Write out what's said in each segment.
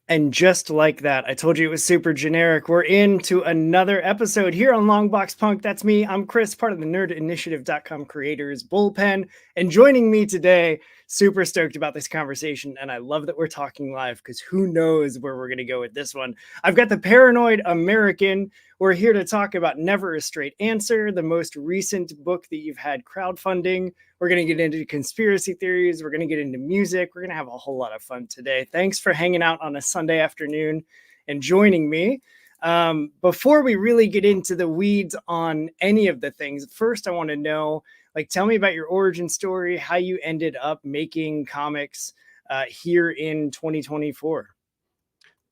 And just like that, I told you it was super generic. We're into another episode here on Longbox Punk. That's me. I'm Chris, part of the nerdinitiative.com creators bullpen. And joining me today, super stoked about this conversation. And I love that we're talking live because who knows where we're going to go with this one. I've got the Paranoid American. We're here to talk about Never a Straight Answer, the most recent book that you've had crowdfunding. We're going to get into conspiracy theories. We're going to get into music. We're going to have a whole lot of fun today. Thanks for hanging out on a Sunday afternoon and joining me. Before we really get into the weeds on any of the things, first I want to know, like, tell me about your origin story, how you ended up making comics here in 2024.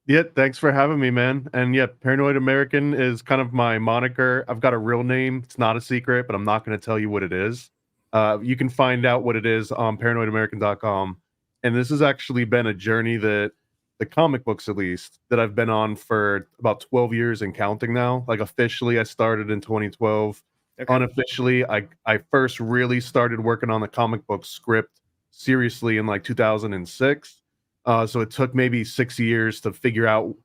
Yeah, thanks for having me, man. And yeah, Paranoid American is kind of my moniker. I've got a real name. It's not a secret, but I'm not going to tell you what it is. You can find out what it is on paranoidamerican.com. And this has actually been a journey that the comic books, at least, that I've been on for about 12 years and counting now. Like officially, I started in 2012. Okay. Unofficially, I first really started working on the comic book script seriously in like 2006. So it took maybe 6 years to figure out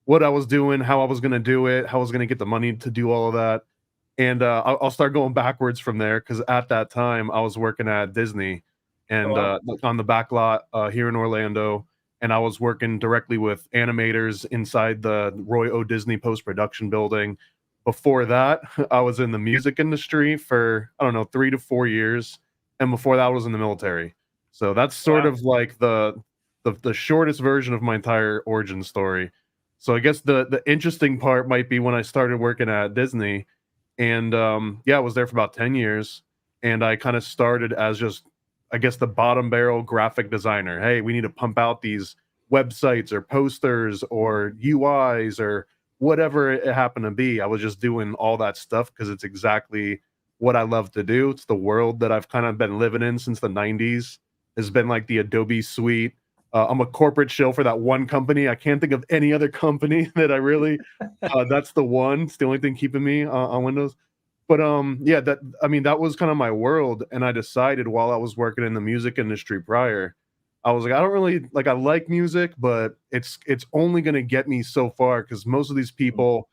what I was doing, how I was going to do it, how I was going to get the money to do all of that. And I'll start going backwards from there because at that time I was working at Disney Oh, and wow. like on the back lot here in Orlando. And I was working directly with animators inside the Roy O. Disney post production building. Before that, I was in the music industry for, I don't know, 3 to 4 years. And before that, I was in the military. So that's sort Wow. of like the shortest version of my entire origin story. So I guess the interesting part might be when I started working at Disney, and yeah, I was there for about 10 years, and I kind of started as just, I guess, the bottom barrel graphic designer. Hey, we need to pump out these websites or posters or UIs or whatever it happened to be. I was just doing all that stuff because it's exactly what I love to do. It's the world that I've kind of been living in since the 90s. Has been like the Adobe suite. I'm a corporate shill for that one company. I can't think of any other company that I really. That's the one. It's the only thing keeping me on Windows. But yeah, that I mean, that was kind of my world, and I decided while I was working in the music industry prior, I was like, I don't really like. I like music, but it's only gonna get me so far because most of these people,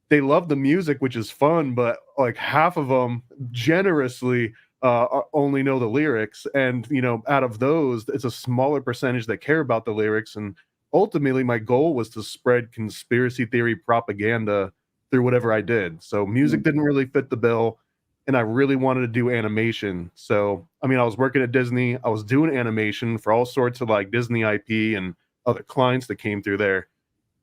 they love the music, which is fun, but like half of them generously only know the lyrics, and out of those it's a smaller percentage that care about the lyrics. And ultimately my goal was to spread conspiracy theory propaganda through whatever I did. So music didn't really fit the bill, and I really wanted to do animation. So I mean, I was working at Disney, I was doing animation for all sorts of like Disney IP and other clients that came through there.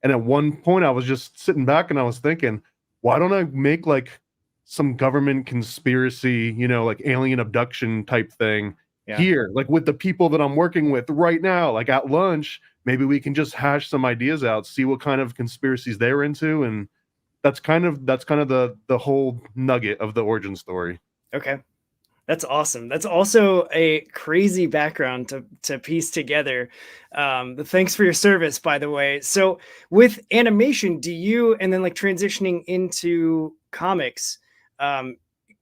And at one point, I was just sitting back and I was thinking, why don't I make like some government conspiracy, like alien abduction type thing Yeah. here, like with the people that I'm working with right now, like at lunch, maybe we can just hash some ideas out, see what kind of conspiracies they're into. And that's kind of the whole nugget of the origin story. Okay. That's awesome. That's also a crazy background to piece together. Thanks for your service, by the way. So, with animation, do you and then like transitioning into comics, um,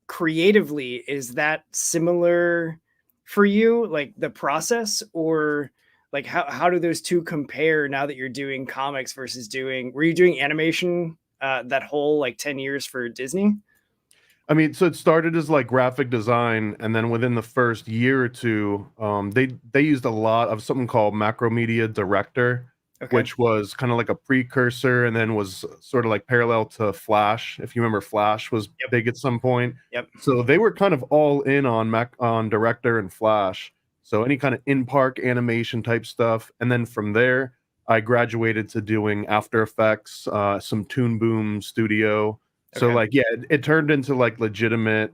creatively, is that similar for you? Like the process, or like how do those two compare now that you're doing comics versus doing? Were you doing animation that whole like 10 years for Disney? I mean, so it started as like graphic design, and then within the first year or two, they used a lot of something called Macromedia Director, Okay. which was kind of like a precursor, and then was sort of like parallel to Flash. If you remember, Flash was Yep. big at some point. Yep. So they were kind of all in on Director and Flash. So any kind of in-park animation type stuff, and then from there, I graduated to doing After Effects, some Toon Boom Studio. So Okay. like yeah, it turned into like legitimate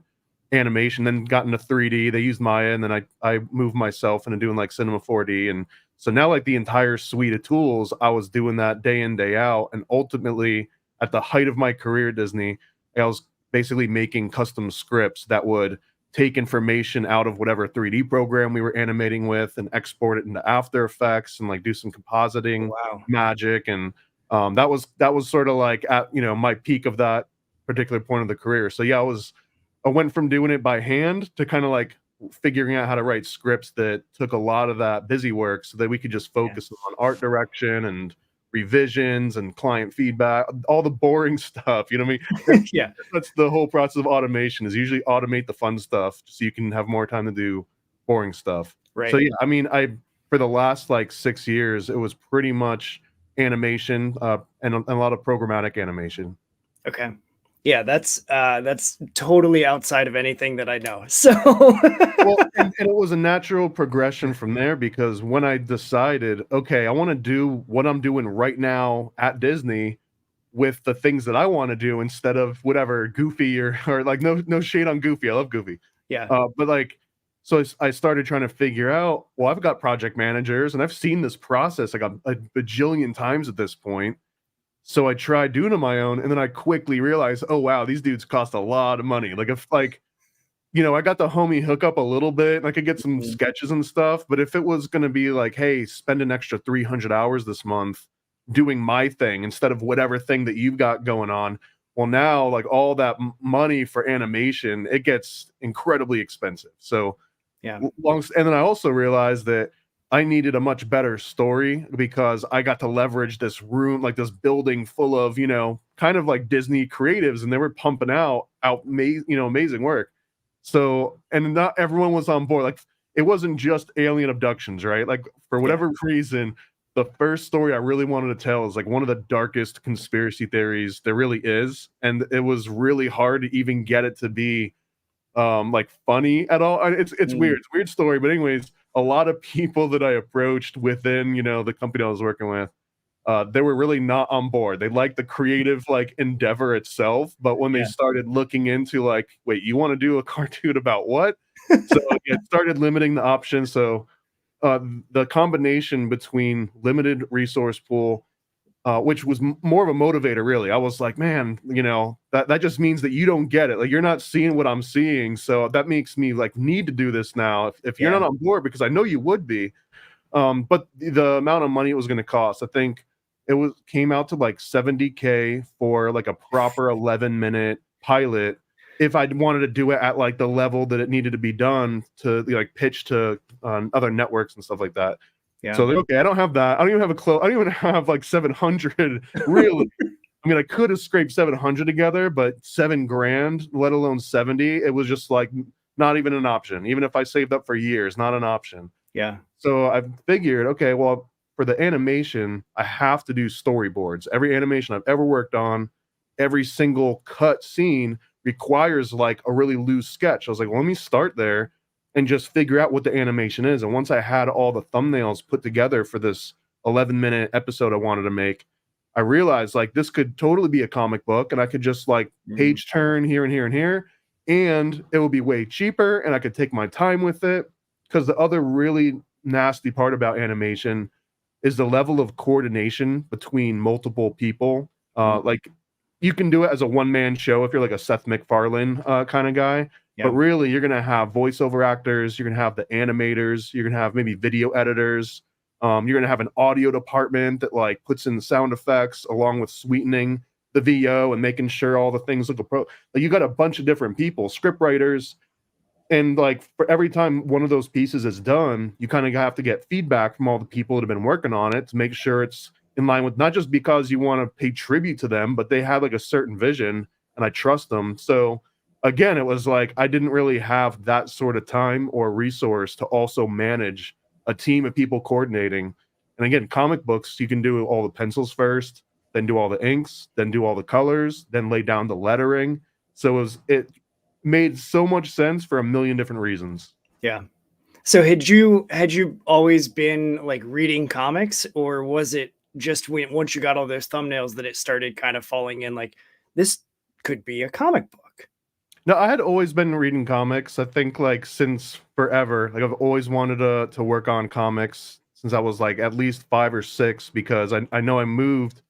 animation, then got into 3D. They used Maya, and then I moved myself into doing like Cinema 4D. And so now like the entire suite of tools, I was doing that day in, day out. And ultimately at the height of my career at Disney, I was basically making custom scripts that would take information out of whatever 3D program we were animating with and export it into After Effects and like do some compositing Wow. magic. And that was sort of like at my peak of that particular point of the career. So yeah, I went from doing it by hand to kind of like figuring out how to write scripts that took a lot of that busy work so that we could just Yeah. focus on art direction and revisions and client feedback, all the boring stuff. You know what I mean? Yeah. That's the whole process of automation, is usually automate the fun stuff so you can have more time to do boring stuff. So Right. yeah, I mean, I for the last like 6 years, it was pretty much animation, and a lot of programmatic animation. Okay. Yeah, that's totally outside of anything that I know. So Well, and it was a natural progression from there, because when I decided, okay, I want to do what I'm doing right now at Disney with the things that I want to do instead of whatever Goofy or like, no shade on Goofy, I love Goofy, yeah. but like, so I started trying to figure out, well, I've got project managers and I've seen this process like a bajillion times at this point. So I tried doing it on my own, and then I quickly realized, oh wow, these dudes cost a lot of money. Like, if like, I got the homie hookup a little bit, and I could get some Mhm. sketches and stuff. But if it was going to be like, hey, spend an extra 300 hours this month doing my thing instead of whatever thing that you've got going on, well, now like all that money for animation, it gets incredibly expensive. So Yeah. and then I also realized that I needed a much better story, because I got to leverage this room, like this building full of, kind of like Disney creatives, and they were pumping out amazing work. So, and not everyone was on board. Like, it wasn't just alien abductions, right? Like, for Yeah. whatever reason, the first story I really wanted to tell is like one of the darkest conspiracy theories there really is, and it was really hard to even get it to be like funny at all. It's Mm. weird. It's a weird story, but anyways, a lot of people that I approached within, the company I was working with, they were really not on board. They liked the creative like endeavor itself, but when they Yeah. started looking into like, wait, you want to do a cartoon about what? So it started limiting the options. So the combination between limited resource pool, which was more of a motivator, really. I was like, man, that just means that you don't get it. Like, you're not seeing what I'm seeing. So that makes me like need to do this now. If you're Yeah. not on board, because I know you would be. But the amount of money it was going to cost, I think it was came out to like 70K for like a proper 11-minute pilot. If I wanted to do it at like the level that it needed to be done to like pitch to other networks and stuff like that. Yeah. So like, okay, I don't have that. I don't even have I don't even have like 700 really. I mean, I could have scraped 700 together, but 7 grand, let alone 70, it was just like not even an option. Even if I saved up for years, not an option. Yeah. So I figured, okay, well, for the animation, I have to do storyboards. Every animation I've ever worked on, every single cut scene requires like a really loose sketch. I was like, well, let me start there and just figure out what the animation is. And once I had all the thumbnails put together for this 11-minute episode I wanted to make, I realized like this could totally be a comic book, and I could just like Mm. page turn here and here and here, and it would be way cheaper, and I could take my time with it. Because the other really nasty part about animation is the level of coordination between multiple people. Mm. Like, you can do it as a one-man show if you're like a Seth MacFarlane kind of guy, but Yeah. really you're gonna have voiceover actors, you're gonna have the animators, you're gonna have maybe video editors, you're gonna have an audio department that like puts in the sound effects along with sweetening the VO and making sure all the things look Like, you got a bunch of different people, script writers, and like for every time one of those pieces is done, you kind of have to get feedback from all the people that have been working on it to make sure it's in line with, not just because you want to pay tribute to them, but they have like a certain vision and I trust them. So again, it was like I didn't really have that sort of time or resource to also manage a team of people coordinating. And again, comic books, you can do all the pencils first, then do all the inks, then do all the colors, then lay down the lettering. So it made so much sense for a million different reasons. Yeah. So had you always been like reading comics, or was it just once you got all those thumbnails that it started kind of falling in like this could be a comic book? No, I had always been reading comics. I think like since forever. Like, I've always wanted to work on comics since I was like at least 5 or 6, because I know I moved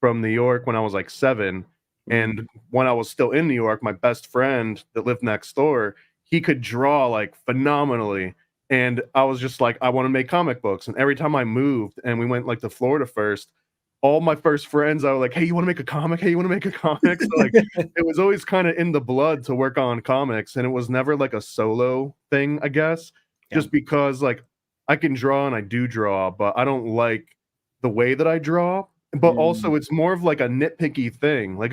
from New York when I was like 7. Mm. And when I was still in New York, my best friend that lived next door, he could draw like phenomenally. And I was just like, I want to make comic books. And every time I moved and we went like to Florida first, all my first friends, I was like, hey, you want to make a comic? Hey, you want to make a comic? So like, it was always kind of in the blood to work on comics. And it was never like a solo thing, I guess, Yeah. just because like I can draw and I do draw, but I don't like the way that I draw. but also it's more of like a nitpicky thing. Like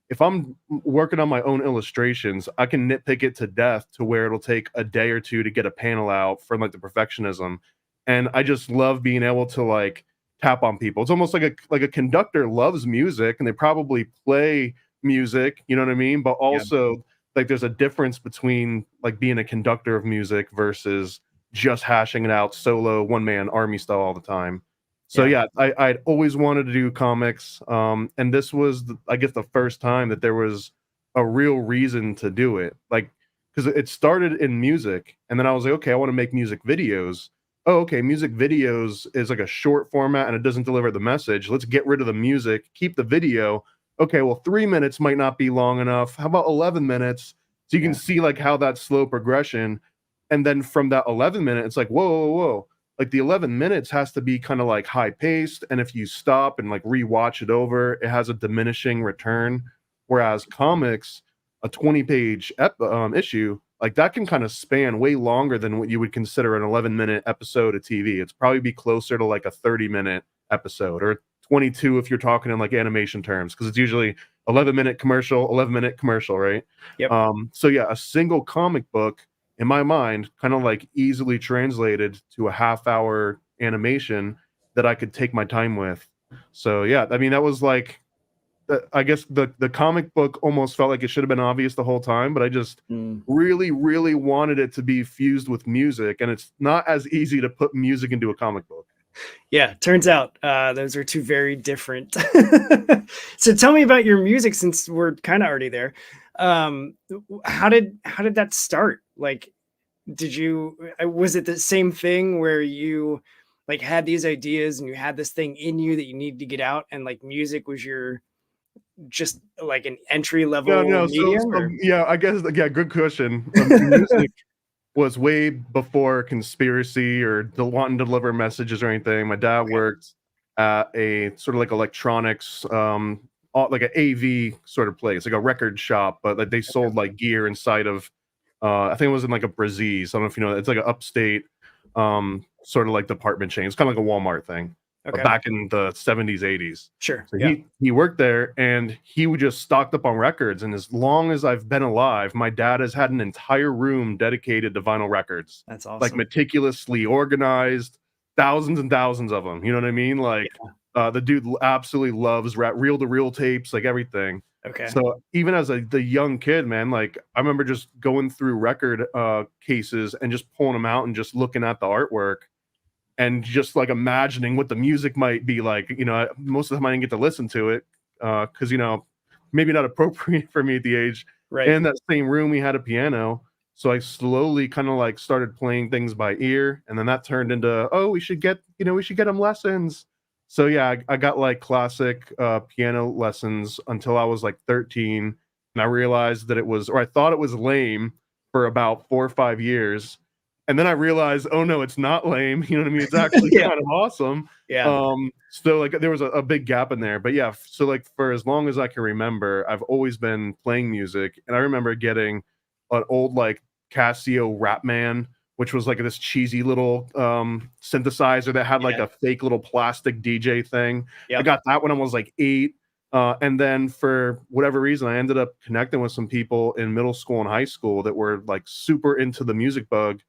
if I'm working on my own illustrations, I can nitpick it to death to where it'll take a day or two to get a panel out for like the perfectionism. And I just love being able to like tap on people. It's almost like a conductor loves music and they probably play music, you know what I mean? But Yeah. also like there's a difference between like being a conductor of music versus just hashing it out solo one man army style all the time. So Yeah. I'd always wanted to do comics, and this was, I guess, the first time that there was a real reason to do it. Like, because it started in music, and then I was like, okay, I want to make music videos. Oh, okay, music videos is like a short format, and it doesn't deliver the message. Let's get rid of the music, keep the video. Okay, well, 3 minutes might not be long enough. How about 11 minutes? So you can see like how that slow progression, and then from that 11 minute, it's like, whoa, whoa, whoa, like the 11 minutes has to be kind of like high paced, and if you stop and like rewatch it over, it has a diminishing return. Whereas comics, a 20-page issue, like that can kind of span way longer than what you would consider an 11-minute episode of TV. It's probably be closer to like a 30-minute episode, or 22 if you're talking in like animation terms, because it's usually 11-minute commercial, 11-minute commercial, right? Yep. So yeah, a single comic book in my mind, kind of like easily translated to a half-hour animation that I could take my time with. So yeah, I mean that was like, I guess the comic book almost felt like it should have been obvious the whole time, but I just really, really wanted it to be fused with music, and it's not as easy to put music into a comic book. Yeah, turns out those are two very different. So tell me about your music, since we're kind of already there. How did that start? Like, did you was it the same thing where you like had these ideas and you had this thing in you that you needed to get out, and like music was your just like an entry level No, medium? yeah, I guess, yeah, good question. Music was way before conspiracy or wanting to deliver messages or anything. My dad worked at a sort of like electronics, like an AV sort of place, like a record shop, but like they sold like gear inside of, I think it was in like a Braziz. I don't know if you know, it's like an upstate, sort of like department chain. It's kind of like a Walmart thing. Okay. Back in the 70s, 80s. Sure. So he worked there, and he would just stocked up on records. And as long as I've been alive, my dad has had an entire room dedicated to vinyl records. That's awesome. Like meticulously organized, thousands and thousands of them. You know what I mean? Like the dude absolutely loves reel-to-reel tapes, like everything. Okay. So even as the young kid, man, like I remember just going through record cases and just pulling them out and just looking at the artwork. And just like imagining what the music might be like. You know, most of the time I didn't get to listen to it because, you know, maybe not appropriate for me at the age. Right. In that same room, we had a piano. So I slowly kind of like started playing things by ear. And then that turned into, oh, we should get them lessons. So yeah, I got like classic piano lessons until I was like 13. And I realized that I thought it was lame for about 4 or 5 years. And then I realized, oh no, it's not lame. You know what I mean? It's actually kind of awesome. Yeah. So like there was a big gap in there. But yeah, so like for as long as I can remember, I've always been playing music. And I remember getting an old like Casio Rapman, which was like this cheesy little synthesizer that had like a fake little plastic DJ thing. I got that when I was like 8. And then for whatever reason, I ended up connecting with some people in middle school and high school that were like super into the music bug.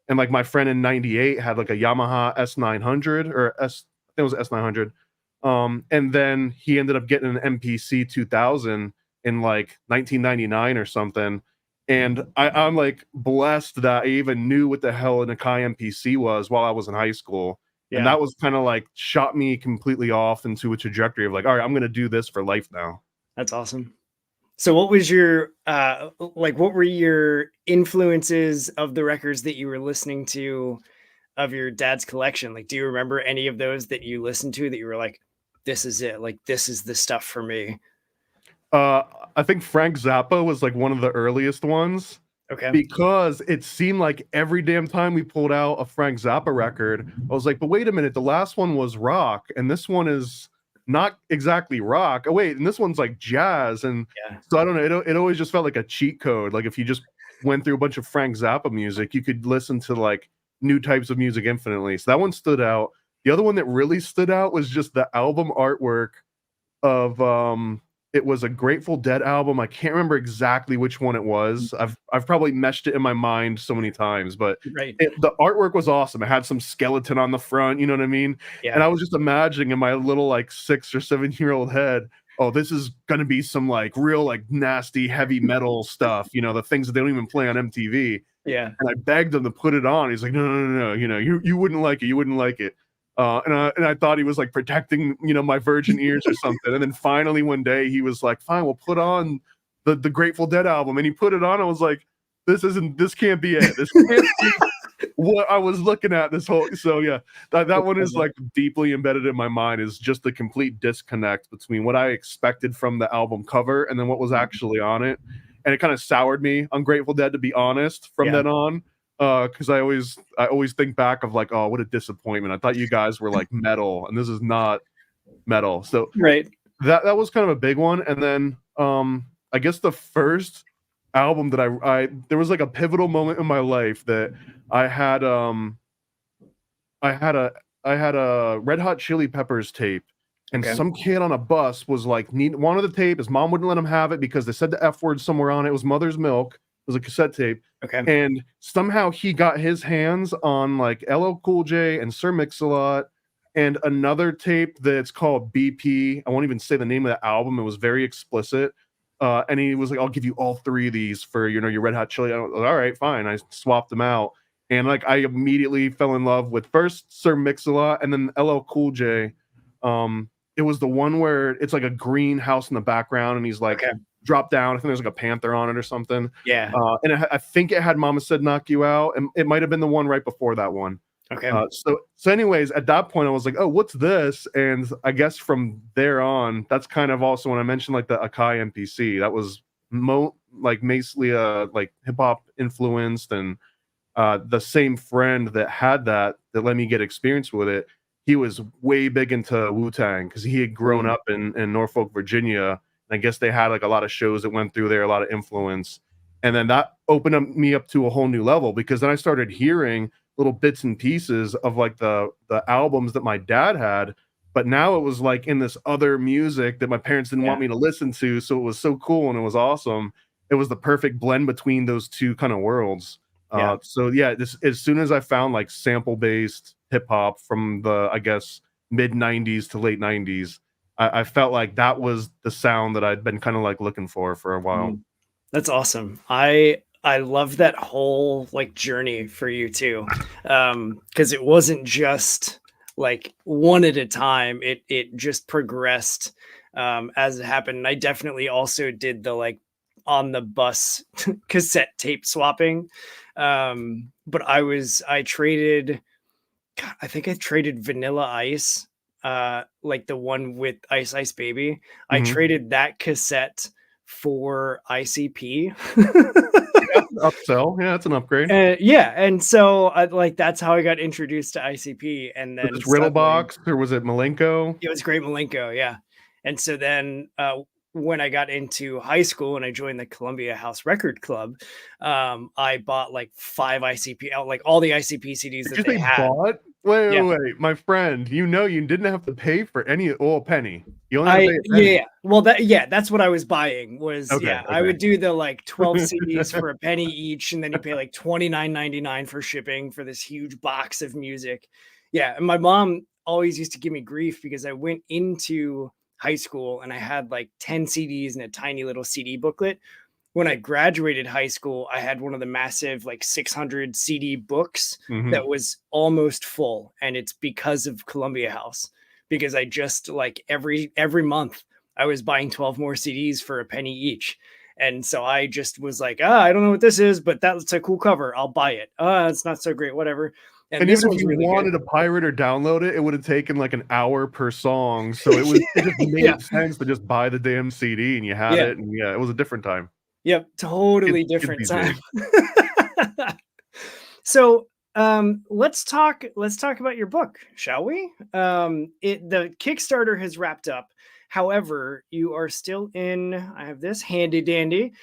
And like my friend in 98 had like a Yamaha S900 or I think it was S900. And then he ended up getting an MPC 2000 in like 1999 or something. And I'm like blessed that I even knew what the hell an Akai MPC was while I was in high school. And that was kind of like shot me completely off into a trajectory of like, all right, I'm going to do this for life now. That's awesome. So what was your what were your influences of the records that you were listening to of your dad's collection? Like, do you remember any of those that you listened to that you were like, this is it, like this is the stuff for me? I think Frank Zappa was like one of the earliest ones. Okay. Because it seemed like every damn time we pulled out a Frank Zappa record, I was like, but wait a minute, the last one was rock and this one is not exactly rock. Oh wait, and this one's like jazz. And so I don't know, it always just felt like a cheat code. Like if you just went through a bunch of Frank Zappa music, you could listen to like new types of music infinitely. So that one stood out. The other one that really stood out was just the album artwork of it was a Grateful Dead album. I can't remember exactly which one it was. I've probably meshed it in my mind so many times, but Right. the artwork was awesome. It had some skeleton on the front, you know what I mean? And Yeah. I was just imagining in my little like 6 or 7-year-old head, oh, this is gonna be some like real like nasty heavy metal stuff, you know, the things that they don't even play on MTV. Yeah. And I begged him to put it on. He's like, no, no, no, no, you know, you wouldn't like it. You wouldn't like it. And I thought he was like protecting, you know, my virgin ears or something. And then finally one day he was like, fine, we'll put on the Grateful Dead album. And he put it on. I was like, this can't be it. This can't be what I was looking at this whole. So yeah, that one is like deeply embedded in my mind, is just the complete disconnect between what I expected from the album cover and then what was actually on it. And it kind of soured me on Grateful Dead, to be honest, from then on. Because I always think back of like, oh, what a disappointment. I thought you guys were like metal, and this is not metal. So Right. that was kind of a big one. And then I guess the first album that I there was like a pivotal moment in my life that I had I had a Red Hot Chili Peppers tape, and Okay. some kid on a bus was like wanted the tape. His mom wouldn't let him have it because they said the F word somewhere on it. It was Mother's Milk. It was a cassette tape. Okay. And somehow he got his hands on like LL Cool J and Sir Mix-a-Lot and another tape that's called BP. I won't even say the name of the album. It was very explicit. And he was like, I'll give you all 3 of these for, you know, your Red Hot Chili. I was like, all right, fine. I swapped them out. And like I immediately fell in love with first Sir Mix-a-Lot and then LL Cool J. It was the one where it's like a green house in the background and he's like drop down. I think there's like a panther on it or something. Yeah. And I think it had Mama Said Knock You Out, and it might have been the one right before that one. Okay. So anyways, at that point I was like, oh, what's this? And I guess from there on, that's kind of also when I mentioned like the Akai MPC, that was like mostly like hip hop influenced, and the same friend that had that let me get experience with it, he was way big into Wu-Tang because he had grown up in Norfolk, Virginia. I guess they had like a lot of shows that went through there, a lot of influence. And then that opened me up to a whole new level, because then I started hearing little bits and pieces of like the albums that my dad had. But now it was like in this other music that my parents didn't want me to listen to. So it was so cool and it was awesome. It was the perfect blend between those two kind of worlds. So yeah, as soon as I found like sample based hip hop from the, I guess, mid 90s to late 90s, I felt like that was the sound that I'd been kind of like looking for a while. That's awesome. I love that whole like journey for you too. Because it wasn't just like one at a time. It just progressed as it happened. And I definitely also did the like on the bus cassette tape swapping. But I traded, God, I think I traded Vanilla Ice, like the one with Ice Ice Baby. I traded that cassette for ICP. Upsell, yeah, that's an upgrade. Yeah, and so like that's how I got introduced to ICP. And then was it Riddlebox or was it Malenko? It was Great Malenko, yeah. And so then when I got into high school and I joined the Columbia House Record Club, I bought like 5 ICP, like all the ICP CDs that they had. Bought? Wait, my friend, you know you didn't have to pay for any penny. You only have to pay a penny. Well, that's what I was buying was I would do the like 12 CDs for a penny each, and then you pay like $29.99 for shipping for this huge box of music. Yeah, and my mom always used to give me grief because I went into high school and I had like 10 CDs and a tiny little CD booklet. When I graduated high school, I had one of the massive like 600 CD books that was almost full. And it's because of Columbia House, because I just like every month I was buying 12 more CDs for a penny each. And so I just was like, I don't know what this is, but that's a cool cover. I'll buy it. It's not so great, whatever. And even if you really wanted to pirate or download it, it would have taken like an hour per song. So it just made sense to just buy the damn CD and you had it. And yeah, it was a different time. Yep, totally different time. So let's talk about your book, shall we? The Kickstarter has wrapped up. However, you are still in, I have this handy dandy,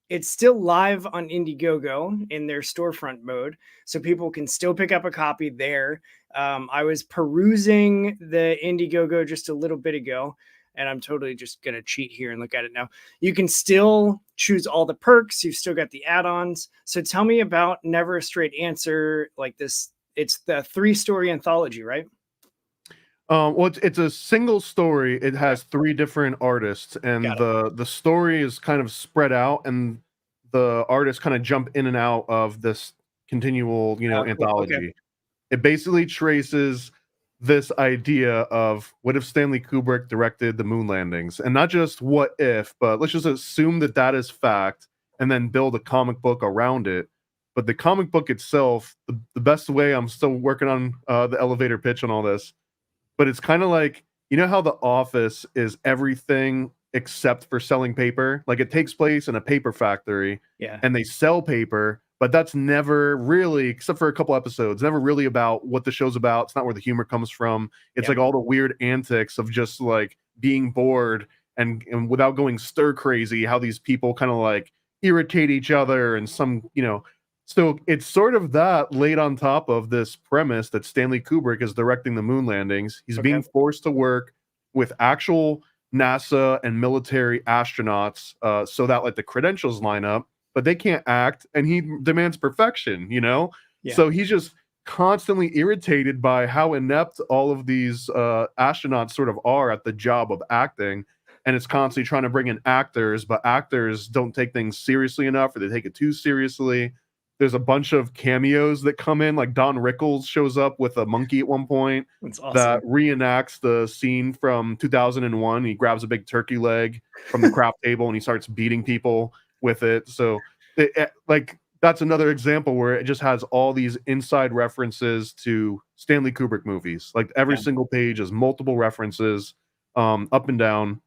it's still live on Indiegogo in their storefront mode, so people can still pick up a copy there. I was perusing the Indiegogo just a little bit ago, and I'm totally just gonna cheat here and look at it now. You can still choose all the perks. You've still got the add-ons. So tell me about Never a Straight Answer. Like this, it's the 3-story anthology, right? Well, it's a single story. It has 3 different artists, and Got it. the story is kind of spread out, and the artists kind of jump in and out of this continual, Cool. Okay. anthology. It basically traces this idea of what if Stanley Kubrick directed the moon landings, and not just what if, but let's just assume that that is fact, and then build a comic book around it. But the comic book itself, the best way, I'm still working on the elevator pitch on all this, but it's kind of like, how The Office is everything except for selling paper. Like, it takes place in a paper factory, Yeah. and they sell paper, but that's never really, except for a couple episodes, never really about what the show's about. It's not where the humor comes from. It's Yeah. like all the weird antics of just like being bored, and without going stir crazy, how these people kind of like irritate each other, and so it's sort of that laid on top of this premise that Stanley Kubrick is directing the moon landings. He's Okay. being forced to work with actual NASA and military astronauts, so that like the credentials line up, but they can't act, and he demands perfection. Yeah. So he's just constantly irritated by how inept all of these astronauts sort of are at the job of acting, and it's constantly trying to bring in actors, but actors don't take things seriously enough, or they take it too seriously. There's a bunch of cameos that come in, like Don Rickles shows up with a monkey at one point That's awesome. that reenacts the scene from 2001. He grabs a big turkey leg from the craft table and he starts beating people with it. So, like, that's another example where it just has all these inside references to Stanley Kubrick movies. Like, every Yeah. single page is multiple references, up and down.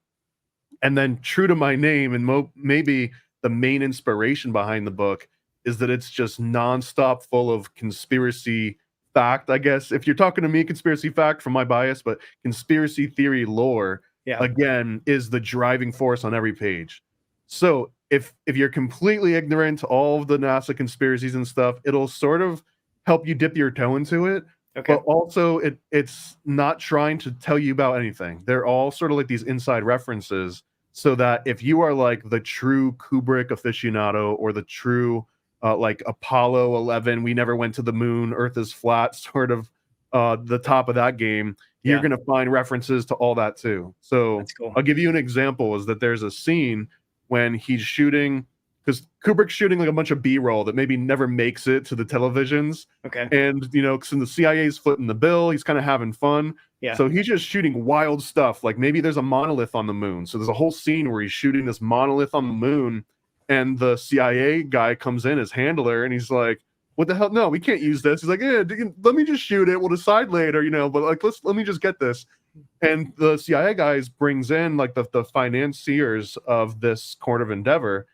And then, true to my name, and maybe the main inspiration behind the book is that it's just nonstop full of conspiracy fact. I guess if you're talking to me, conspiracy fact from my bias, but conspiracy theory lore, Yeah. again, is the driving force on every page. So if you're completely ignorant to all of the NASA conspiracies and stuff, it'll sort of help you dip your toe into it. Okay. But also it's not trying to tell you about anything. They're all sort of like these inside references, so that if you are like the true Kubrick aficionado, or the true like Apollo 11, we never went to the moon, Earth is flat, sort of the top of that game, you're Yeah. going to find references to all that too. So That's cool. I'll give you an example, is that there's a scene when he's shooting, because Kubrick's shooting like a bunch of B-roll that maybe never makes it to the televisions. Okay. And, because the CIA's footing the bill, he's kind of having fun. Yeah. So he's just shooting wild stuff. Like, maybe there's a monolith on the moon. So there's a whole scene where he's shooting this monolith on the moon, and the CIA guy comes in as handler, and he's like, "What the hell? No, we can't use this." He's like, "Yeah, let me just shoot it. We'll decide later, but like, let me just get this." And the CIA guys brings in like the financiers of this court of endeavor,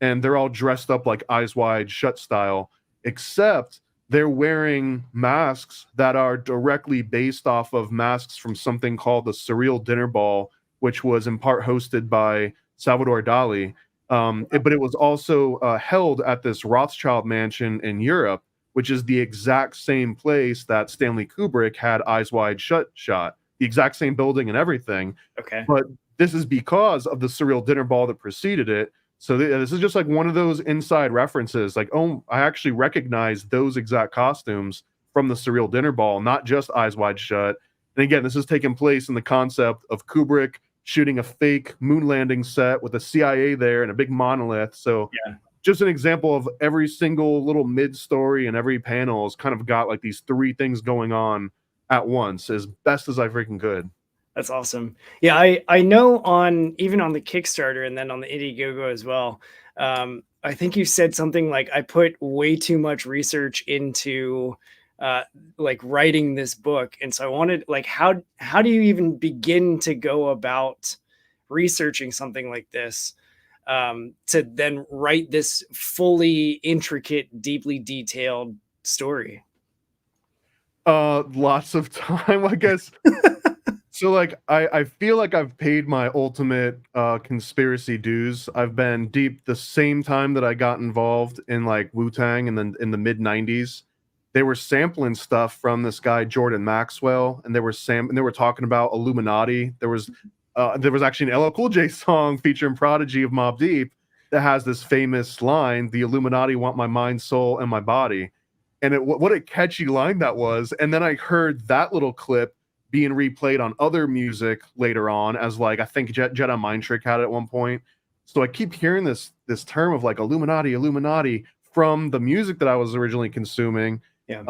and they're all dressed up like Eyes Wide Shut style, except they're wearing masks that are directly based off of masks from something called the Surreal Dinner Ball, which was in part hosted by Salvador Dali. But it was also held at this Rothschild mansion in Europe, which is the exact same place that Stanley Kubrick had Eyes Wide Shut shot, the exact same building and everything. Okay. But this is because of the Surreal Dinner Ball that preceded it. So this is just like one of those inside references. Like, oh, I actually recognize those exact costumes from the Surreal Dinner Ball, not just Eyes Wide Shut. And again, this is taking place in the concept of Kubrick shooting a fake moon landing set with a CIA there and a big monolith. So Yeah. just an example of every single little mid-story and every panel has kind of got like these 3 things going on at once, as best as I freaking could. That's awesome. Yeah, I know even on the Kickstarter and then on the Indiegogo as well. I think you said something like, I put way too much research into like writing this book, and so I wanted, like, how do you even begin to go about researching something like this, to then write this fully intricate, deeply detailed story? Lots of time, I guess. So like I feel like I've paid my ultimate conspiracy dues. I've been deep the same time that I got involved in like Wu-Tang and then in the mid 90s. They were sampling stuff from this guy Jordan Maxwell, and they were talking about Illuminati. There was actually an LL Cool J song featuring Prodigy of Mobb Deep that has this famous line, "The Illuminati want my mind, soul, and my body." And what a catchy line that was. And then I heard that little clip being replayed on other music later on as like I think Jedi Mind Trick had it at one point. So I keep hearing this term of like Illuminati from the music that I was originally consuming. Yeah.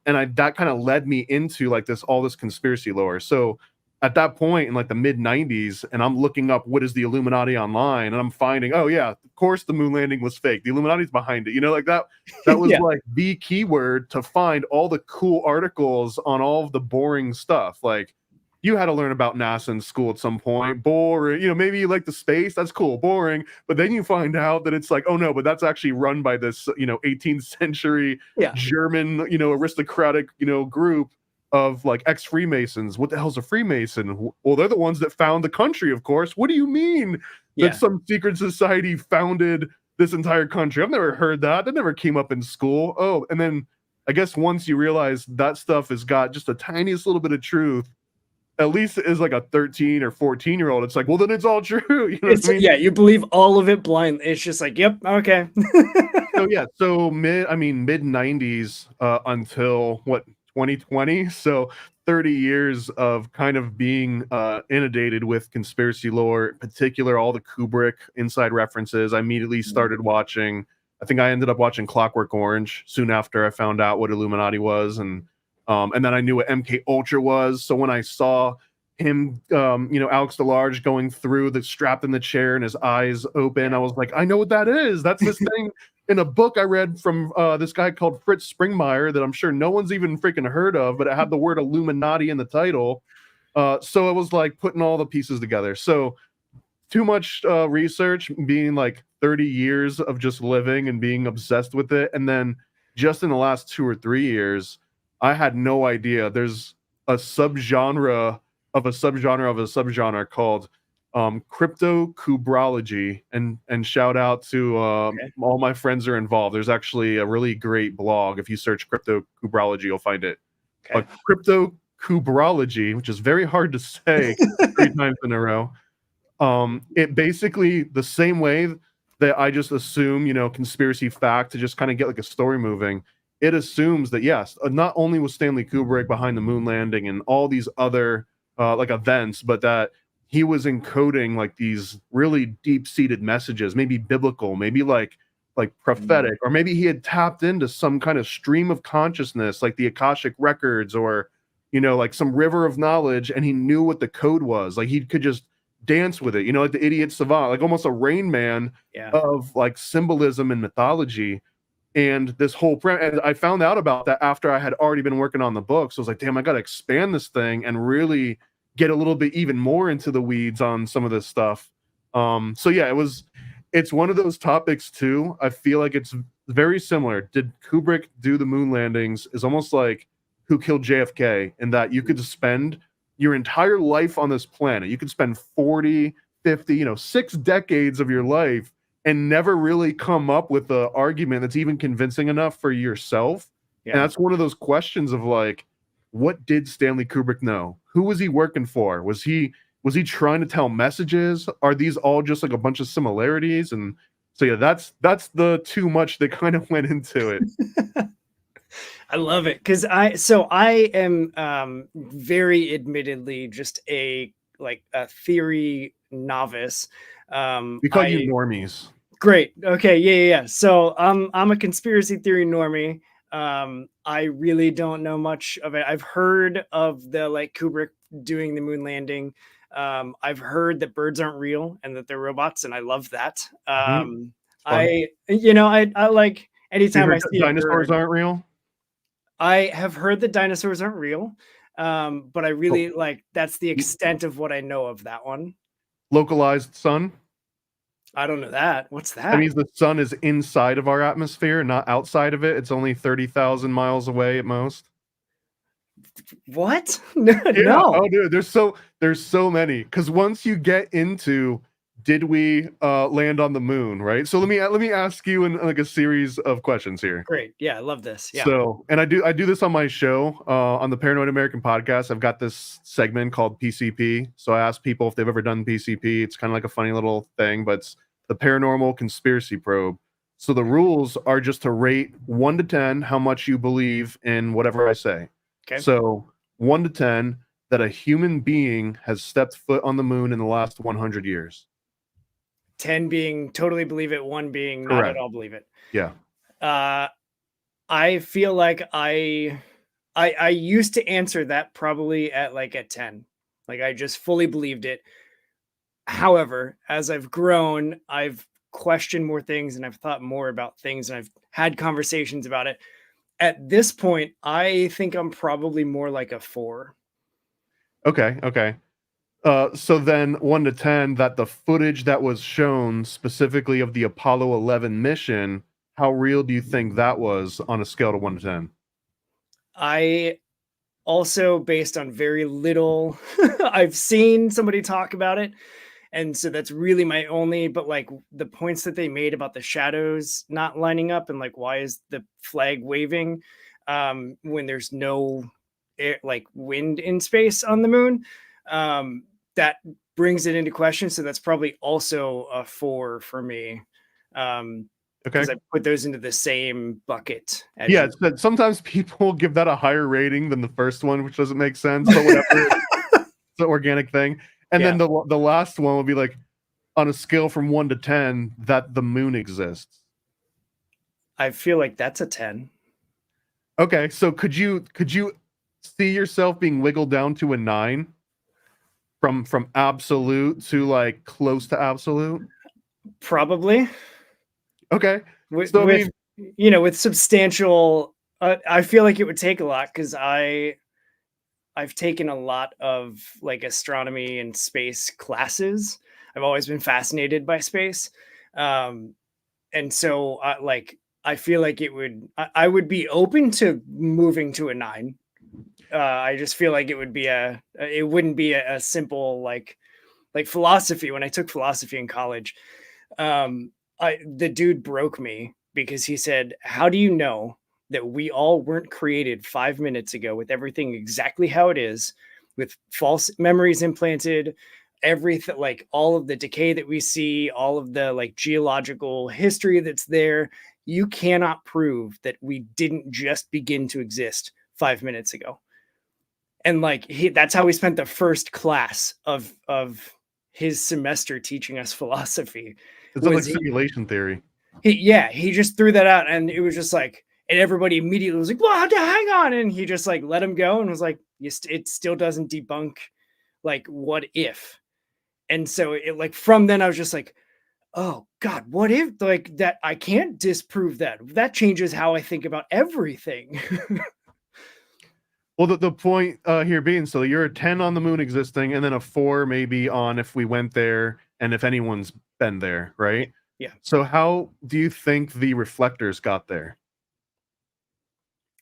And that kind of led me into like all this conspiracy lore. So at that point in like the mid 90s, and I'm looking up what is the Illuminati online, and I'm finding, oh yeah, of course the moon landing was fake. The Illuminati's behind it. You know, like that was Yeah. like the keyword to find all the cool articles on all of the boring stuff. Like you had to learn about NASA in school at some point. Boring, you know, maybe you like the space, that's cool, boring. But then you find out that it's like, oh no, but that's actually run by this, 18th century Yeah. German, aristocratic, group of like ex Freemasons. What the hell's a Freemason? Well, they're the ones that found the country, of course. What do you mean Yeah. that some secret society founded this entire country? I've never heard that. That never came up in school. Oh, and then I guess once you realize that stuff has got just the tiniest little bit of truth, at least as like a 13 or 14-year-old, it's like, well, then it's all true. You know what I mean? Yeah, you believe all of it blind. It's just like, yep, okay. So yeah, so mid 90s until what 2020. So 30 years of kind of being inundated with conspiracy lore, in particular all the Kubrick inside references. I immediately started watching. I think I ended up watching Clockwork Orange soon after I found out what Illuminati was, and then I knew what MK Ultra was. So when I saw him, Alex DeLarge going through the strapped in the chair and his eyes open, I was like, I know what that is. That's this thing in a book I read from this guy called Fritz Springmeier that I'm sure no one's even freaking heard of, but it had the word Illuminati in the title. So it was like putting all the pieces together. So too much research, being like 30 years of just living and being obsessed with it. And then just in the last 2 or 3 years, I had no idea there's a subgenre of a subgenre of a subgenre called crypto kubrology, and shout out to all my friends are involved. There's actually a really great blog. If you search crypto kubrology, you'll find it. Okay. But crypto kubrology, which is very hard to say 3 times in a row, it basically the same way that I just assume, conspiracy fact to just kind of get like a story moving. It assumes that yes, not only was Stanley Kubrick behind the moon landing and all these other like events, but that he was encoding like these really deep-seated messages, maybe biblical, maybe like prophetic, or maybe he had tapped into some kind of stream of consciousness, like the Akashic records, or like some river of knowledge, and he knew what the code was. Like he could just dance with it, like the idiot savant, like almost a Rain Man of like symbolism and mythology. And this whole and I found out about that after I had already been working on the book. So I was like, damn, I got to expand this thing and really get a little bit even more into the weeds on some of this stuff. So yeah, it's one of those topics too. I feel like it's very similar. Did Kubrick do the moon landings? Is almost like who killed JFK, in that you could spend your entire life on this planet. You could spend 40, 50, 6 decades of your life and never really come up with an argument that's even convincing enough for yourself. Yeah. And that's one of those questions of like, what did Stanley Kubrick know? Who was he working for? Was he trying to tell messages? Are these all just like a bunch of similarities? And so yeah, that's the too much that kind of went into it. I love it, because I am very admittedly just a theory novice. We call you normies. Great. Okay. Yeah. So I'm a conspiracy theory normie. I really don't know much of it. I've heard of the Kubrick doing the moon landing. I've heard that birds aren't real and that they're robots, and I love that. I like anytime I see dinosaurs aren't real. I have heard that dinosaurs aren't real, but I really that's the extent of what I know of that one. Localized sun. I don't know that. What's that? That means the sun is inside of our atmosphere, not outside of it. It's only 30,000 miles away at most. What? No, Yeah. no. Oh, dude, there's so many. Because once you get into did we land on the moon, right? So let me ask you in like a series of questions here. Great. Yeah, I love this. Yeah. So, and I do this on my show on the Paranoid American podcast. I've got this segment called PCP. So I ask people if they've ever done PCP. It's kind of like a funny little thing, but it's the Paranormal Conspiracy Probe. So the rules are just to rate 1 to 10 how much you believe in whatever I say. Okay. So 1 to 10 that a human being has stepped foot on the moon in the last 100 years. 10 being totally believe it, 1 being not Correct. at all believe it. Yeah. I feel like I used to answer that probably at like a 10. Like I just fully believed it. However, as I've grown, I've questioned more things and I've thought more about things and I've had conversations about it. At this point, I think I'm probably more like a 4. Okay. Okay. So then 1 to 10 that the footage that was shown specifically of the Apollo 11 mission, how real do you think that was on a scale of 1 to 10? I also, based on very little, I've seen somebody talk about it. And so that's really my only, but like the points that they made about the shadows not lining up and like, why is the flag waving when there's no air, like wind in space on the moon? That brings it into question. So that's probably also a 4 for me. Okay. Because I put those into the same bucket. As Yeah, you. it's that sometimes people give that a higher rating than the first one, which doesn't make sense, but whatever. It's an organic thing. And Yeah. then the last one would be like on a scale from 1 to 10 that the moon exists. I feel like that's a 10. Okay, so could you see yourself being wiggled down to a 9 from absolute to like close to absolute? Probably. Okay. With, So I mean, with substantial, I feel like it would take a lot because I've taken a lot of like astronomy and space classes. I've always been fascinated by space, and so I feel like I would be open to moving to a 9. I just feel like it wouldn't be a simple like philosophy. When I took philosophy in college, the dude broke me because he said, "How do you know that we all weren't created 5 minutes ago with everything exactly how it is, with false memories implanted, everything, like all of the decay that we see, all of the like geological history that's there? You cannot prove that we didn't just begin to exist 5 minutes ago." And like that's how we spent the first class of his semester teaching us philosophy. it's like Was simulation theory. he just threw that out, and it was just like, and everybody immediately was like, "Well, hang on," and he just like let him go and was like, it still doesn't debunk like what if. And so it like from then I was just like, oh God, what if like that? I can't disprove that. That changes how I think about everything. Well, the point here being, so you're a 10 on the moon existing, and then a 4 maybe on if we went there and if anyone's been there, right? Yeah. So how do you think the reflectors got there?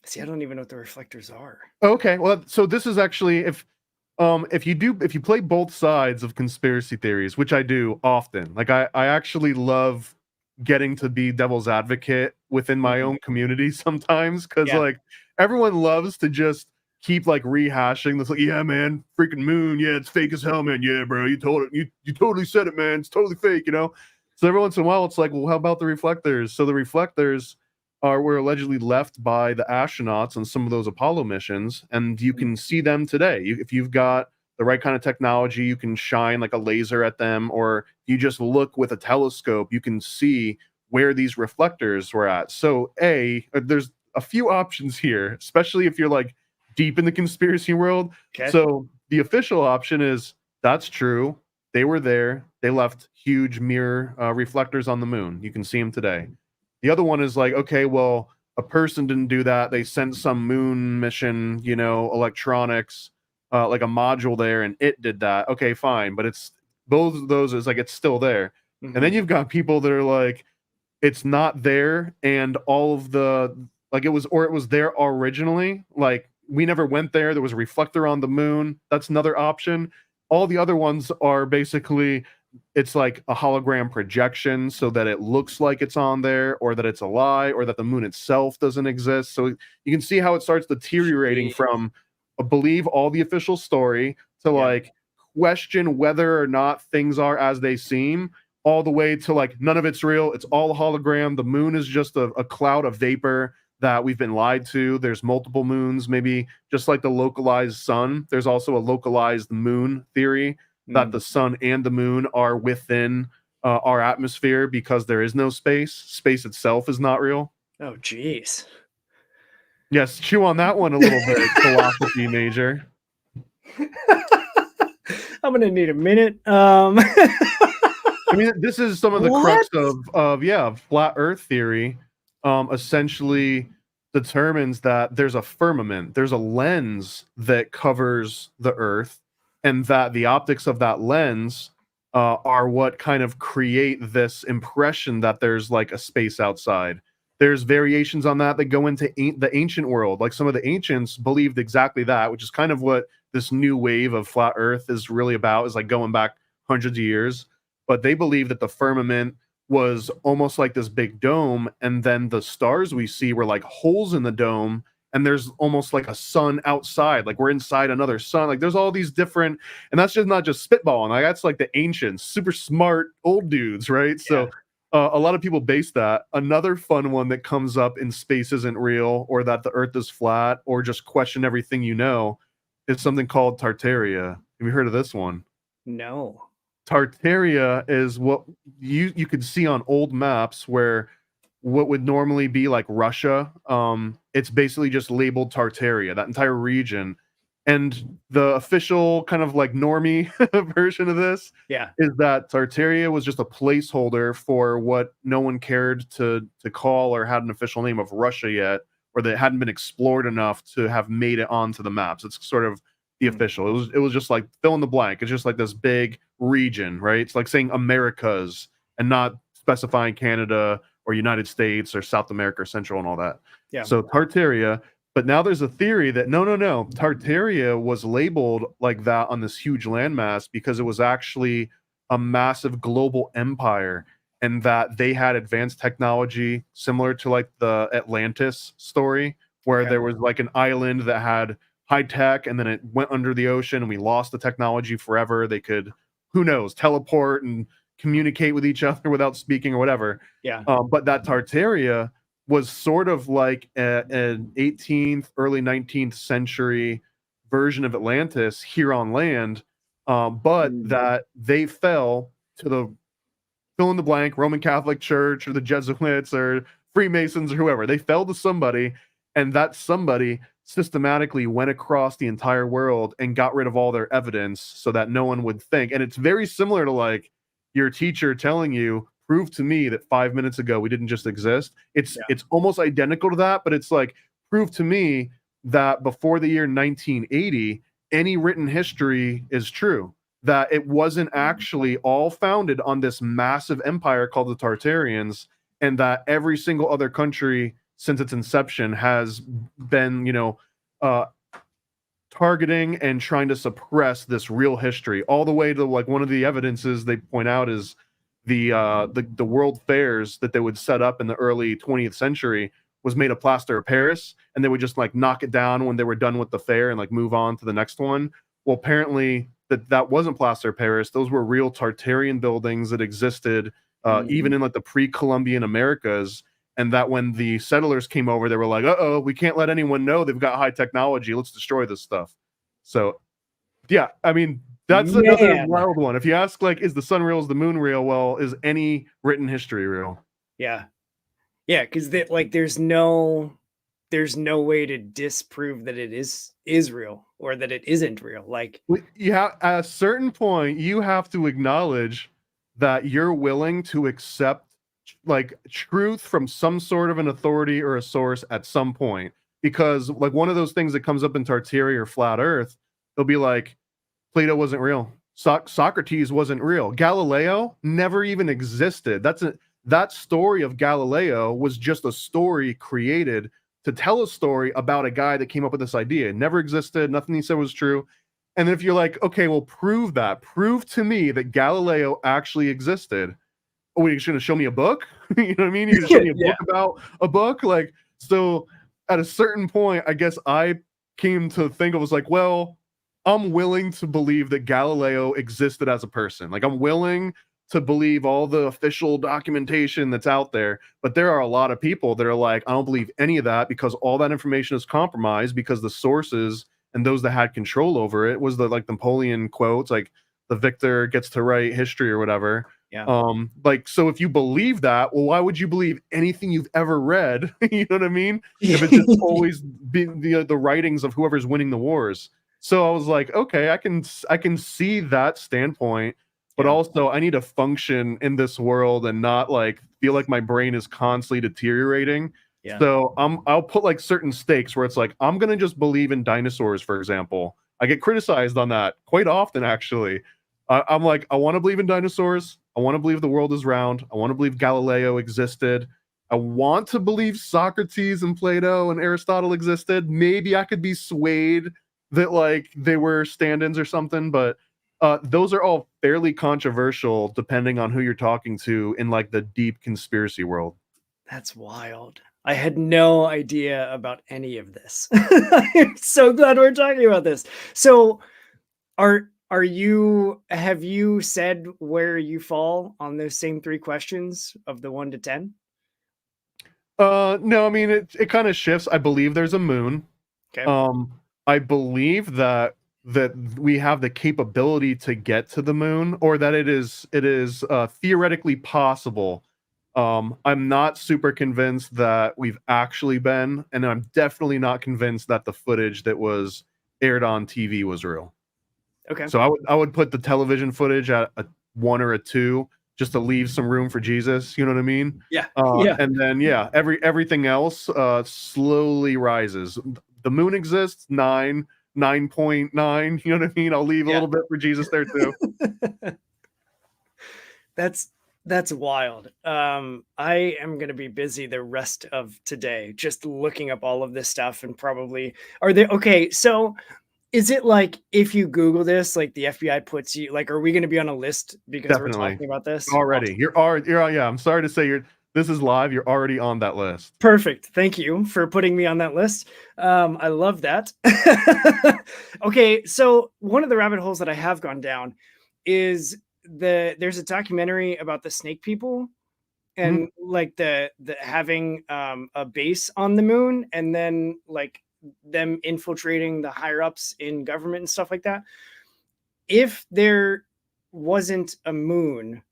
See, I don't even know what the reflectors are. Okay, well, so this is actually if you play both sides of conspiracy theories, which I do often, like I actually love getting to be devil's advocate within my own community sometimes, because Yeah. like everyone loves to just keep like rehashing this, like, yeah, man, freaking moon, yeah, it's fake as hell, man, yeah, bro, you told it, you totally said it, man, it's totally fake, you know. So every once in a while it's like, well, how about the reflectors? So the reflectors were allegedly left by the astronauts on some of those Apollo missions, and you can see them today. If you've got the right kind of technology, you can shine like a laser at them, or you just look with a telescope, you can see where these reflectors were at. So there's a few options here, especially if you're like deep in the conspiracy world. Okay. So the official option is that's true. They were there. They left huge mirror reflectors on the moon. You can see them today. The other one is like, okay, well, a person didn't do that. They sent some moon mission, electronics, like a module there, and it did that. Okay, fine. But it's both of those is like it's still there. Mhm. And then you've got people that are like, it's not there, and all of the like it was there originally, like we never went there. There was a reflector on the moon. That's another option. All the other ones are basically it's like a hologram projection so that it looks like it's on there, or that it's a lie, or that the moon itself doesn't exist. So you can see how it starts deteriorating from believe all the official story to like question whether or not things are as they seem, all the way to like none of it's real. It's all a hologram. The moon is just a cloud of vapor that we've been lied to. There's multiple moons, maybe just like the localized sun. There's also a localized moon theory that the sun and the moon are within our atmosphere because there is no space. Space itself is not real. Oh, geez. Yes, chew on that one a little bit, philosophy major. I'm gonna need a minute. I mean, this is some of the crux of flat Earth theory. Essentially determines that there's a firmament, there's a lens that covers the Earth, and that the optics of that lens are what kind of create this impression that there's like a space outside. There's variations on that go into the ancient world. Like some of the ancients believed exactly that, which is kind of what this new wave of flat Earth is really about, is like going back hundreds of years. But they believe that the firmament was almost like this big dome, and then the stars we see were like holes in the dome, and there's almost like a sun outside, like we're inside another sun. Like there's all these different, and that's just not just spitballing. Like that's like the ancients, super smart old dudes, right? So a lot of people base that. Another fun one that comes up in Space Isn't Real, or that the Earth is flat, or just question everything you know, is something called Tartaria. Have you heard of this one? No. Tartaria is what you could see on old maps where what would normally be like Russia, it's basically just labeled Tartaria, that entire region. And the official kind of like normie version of this is that Tartaria was just a placeholder for what no one cared to call or had an official name of Russia yet, or that hadn't been explored enough to have made it onto the maps. It's sort of the official. It was just like fill in the blank. It's just like this big region, right? It's like saying Americas and not specifying Canada or United States or South America or Central and all that. Yeah. So Tartaria, but now there's a theory that no, Tartaria was labeled like that on this huge landmass because it was actually a massive global empire, and that they had advanced technology similar to like the Atlantis story, where there was like an island that had high tech, and then it went under the ocean and we lost the technology forever. They could, who knows, teleport and communicate with each other without speaking or whatever. But that Tartaria was sort of like an 18th, early 19th century version of Atlantis here on land, but that they fell to the fill in the blank Roman Catholic Church or the Jesuits or Freemasons or whoever. They fell to somebody, and that somebody systematically went across the entire world and got rid of all their evidence so that no one would think. And it's very similar to like your teacher telling you, prove to me that 5 minutes ago we didn't just exist. It's almost identical to that, but it's like, prove to me that before the year 1980 any written history is true, that it wasn't actually all founded on this massive empire called the Tartarians, and that every single other country since its inception has been, targeting and trying to suppress this real history, all the way to like one of the evidences they point out is the world fairs that they would set up in the early 20th century was made of plaster of Paris, and they would just like knock it down when they were done with the fair and like move on to the next one. Well, apparently that wasn't plaster of Paris. Those were real Tartarian buildings that existed even in like the pre-Columbian Americas. And that when the settlers came over, they were like, uh-oh, we can't let anyone know they've got high technology. Let's destroy this stuff. So, yeah, I mean, that's another wild one. If you ask, like, is the sun real? Is the moon real? Well, is any written history real? Yeah. Yeah, because there's no way to disprove that it is real or that it isn't real. Like, at a certain point, you have to acknowledge that you're willing to accept like truth from some sort of an authority or a source at some point, because like one of those things that comes up in Tartaria or flat earth, they'll be like, Plato wasn't real, Socrates wasn't real, Galileo never even existed. That story of Galileo was just a story created to tell a story about a guy that came up with this idea. It never existed. Nothing he said was true. And if you're like, okay, well, prove that. Prove to me that Galileo actually existed. Oh, you're going to show me a book? You know what I mean? You're going to show me a book about a book? Like, so at a certain point, I guess I came to think, I was like, well, I'm willing to believe that Galileo existed as a person. Like, I'm willing to believe all the official documentation that's out there, but there are a lot of people that are like, I don't believe any of that because all that information is compromised because the sources and those that had control over it was the like Napoleon quotes, like the victor gets to write history or whatever. Yeah. Like, so if you believe that, well, why would you believe anything you've ever read? You know what I mean? If it's just always been the writings of whoever's winning the wars. So I was like, okay, I can see that standpoint, but also I need to function in this world and not like feel like my brain is constantly deteriorating. Yeah. So I'll put like certain stakes where it's like, I'm going to just believe in dinosaurs, for example. I get criticized on that quite often, actually. I'm like, I want to believe in dinosaurs. I want to believe the world is round. I want to believe Galileo existed. I want to believe Socrates and Plato and Aristotle existed. Maybe I could be swayed that like they were stand-ins or something, but those are all fairly controversial depending on who you're talking to in like the deep conspiracy world. That's wild. I had no idea about any of this. I'm so glad we're talking about this. So have you said where you fall on those same 3 questions of the 1 to 10? No, I mean it kind of shifts. I believe there's a moon. Okay. I believe that we have the capability to get to the moon, or that it is theoretically possible. I'm not super convinced that we've actually been, and I'm definitely not convinced that the footage that was aired on TV was real. Okay. So I would put the television footage at a 1 or a 2 just to leave some room for Jesus. You know what I mean? Yeah. And then everything else slowly rises. The moon exists, 9.9. You know what I mean? I'll leave a little bit for Jesus there too. That's wild. I am going to be busy the rest of today just looking up all of this stuff, and probably so is it like if you Google this, like the FBI puts you, like, are we going to be on a list because we're talking about this already? You're yeah. I'm sorry to say this is live. You're already on that list. Perfect. Thank you for putting me on that list. I love that. Okay, so one of the rabbit holes that I have gone down is there's a documentary about the snake people and like the having a base on the moon, and then like them infiltrating the higher ups in government and stuff like that. If there wasn't a moon,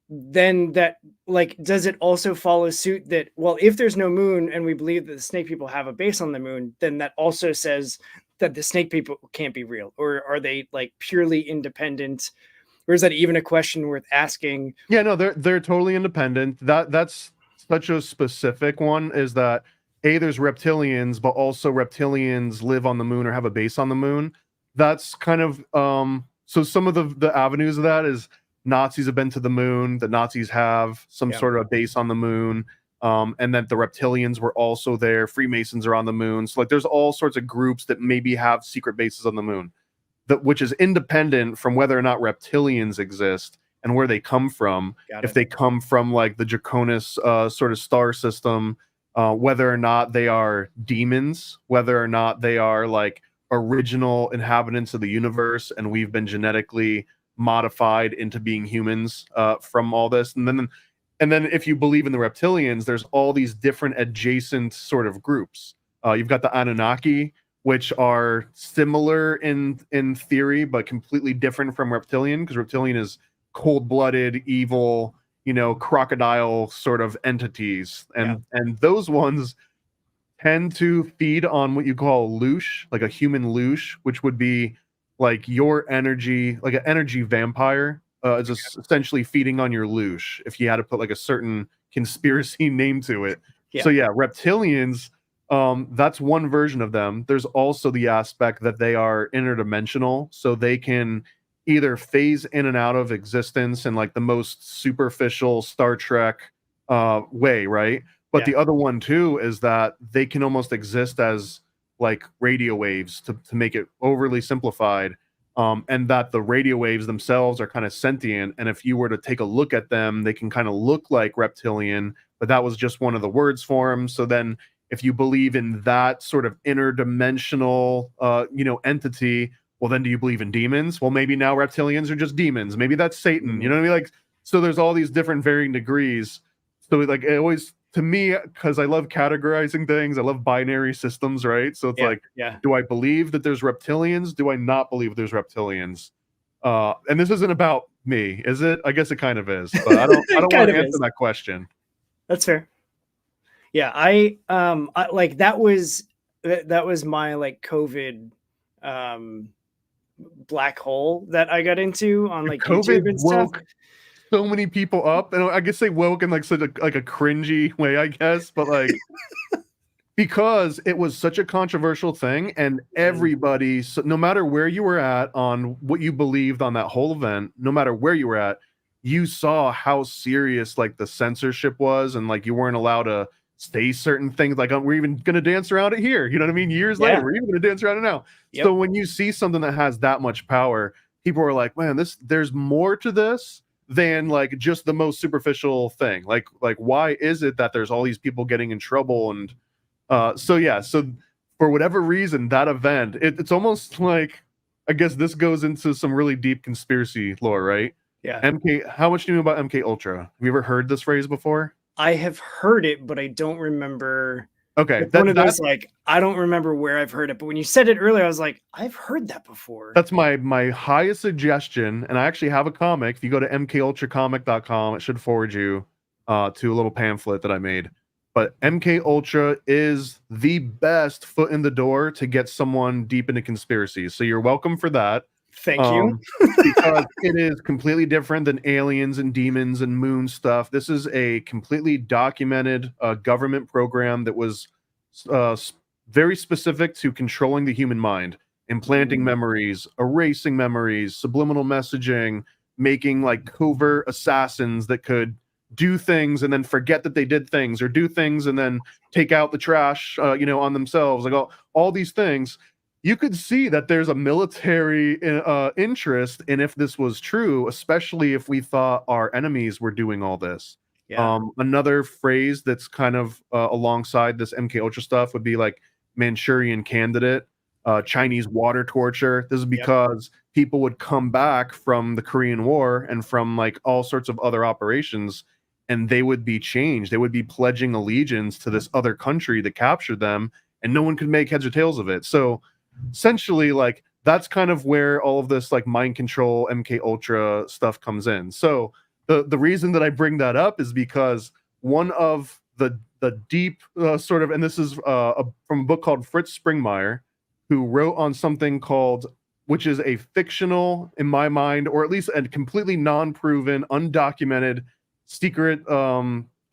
then that, like, does it also follow suit that, well, if there's no moon and we believe that the snake people have a base on the moon, then that also says that the snake people can't be real? Or are they like purely independent? Or is that even a question worth asking? Yeah, no, they're totally independent. That's such a specific one, is that there's reptilians, but also reptilians live on the moon or have a base on the moon. That's kind of so some of the avenues of that is Nazis have been to the moon, the Nazis have some sort of a base on the moon, and then the reptilians were also there, Freemasons are on the moon. So like there's all sorts of groups that maybe have secret bases on the moon, which is independent from whether or not reptilians exist and where they come from. If they come from like the Draconis sort of star system, whether or not they are demons, whether or not they are like original inhabitants of the universe and we've been genetically modified into being humans from all this. And then if you believe in the reptilians, there's all these different adjacent sort of groups. You've got the Anunnaki, which are similar in theory, but completely different from reptilian, because reptilian is cold-blooded, evil, crocodile sort of entities. And those ones tend to feed on what you call loosh, like a human loosh, which would be like your energy, like an energy vampire is essentially feeding on your loosh, if you had to put like a certain conspiracy name to it. So yeah, reptilians, that's one version of them. There's also the aspect that they are interdimensional, so they can either phase in and out of existence in like the most superficial Star Trek way, right? But Yeah. the other one too is that they can almost exist as like radio waves to make it overly simplified. And that the radio waves themselves are kind of sentient. And if you were to take a look at them, they can kind of look like reptilian, but that was just one of the words for them. So then if you believe in that sort of interdimensional, entity, well, then do you believe in demons? Well, maybe now reptilians are just demons. Maybe that's Satan. You know what I mean? Like, so there's all these different varying degrees. So like it always, to me, because I love categorizing things, I love binary systems, right? So it's like, do I believe that there's reptilians? Do I not believe there's reptilians? And this isn't about me, is it? I guess it kind of is, but I don't want to answer that question. That's fair. Yeah, I like that was my like COVID black hole that I got into on like COVID YouTube and stuff. woke so many people up, and I guess they woke in like such a cringy way, I guess, but like because it was such a controversial thing, and everybody, so no matter where you were at on what you believed on that whole event, no matter where you were at, you saw how serious like the censorship was, and like you weren't allowed to say certain things. Like we're even gonna dance around it here. You know what I mean? Years later, we're even gonna dance around it now. Yep. So when you see something that has that much power, people are like, man, there's more to this than like just the most superficial thing. Like why is it that there's all these people getting in trouble? And so for whatever reason, that event, it's almost like, I guess this goes into some really deep conspiracy lore, right? Yeah. How much do you know about MK Ultra? Have you ever heard this phrase before? I have heard it, but I don't remember. Okay, it's one of those like I don't remember where I've heard it, but when you said it earlier, I was like, I've heard that before. That's my highest suggestion, and I actually have a comic. If you go to mkultracomic.com, it should forward you to a little pamphlet that I made. But MK Ultra is the best foot in the door to get someone deep into conspiracies. So you're welcome for that. Thank you. Because it is completely different than aliens and demons and moon stuff. This is a completely documented government program that was very specific to controlling the human mind, implanting memories, erasing memories, subliminal messaging, making like covert assassins that could do things and then forget that they did things, or do things and then take out the trash, on themselves. Like all these things. You could see that there's a military interest in if this was true, especially if we thought our enemies were doing all this. Yeah. Another phrase that's kind of alongside this MK Ultra stuff would be like Manchurian Candidate, Chinese water torture. This is because people would come back from the Korean War and from like all sorts of other operations, and they would be changed. They would be pledging allegiance to this other country that captured them, and no one could make heads or tails of it. So essentially, like that's kind of where all of this like mind control MK Ultra stuff comes in. So the reason that I bring that up is because one of the deep sort of, and this is from a book called Fritz Springmeier, who wrote on something called, which is a fictional, in my mind, or at least a completely non-proven, undocumented, secret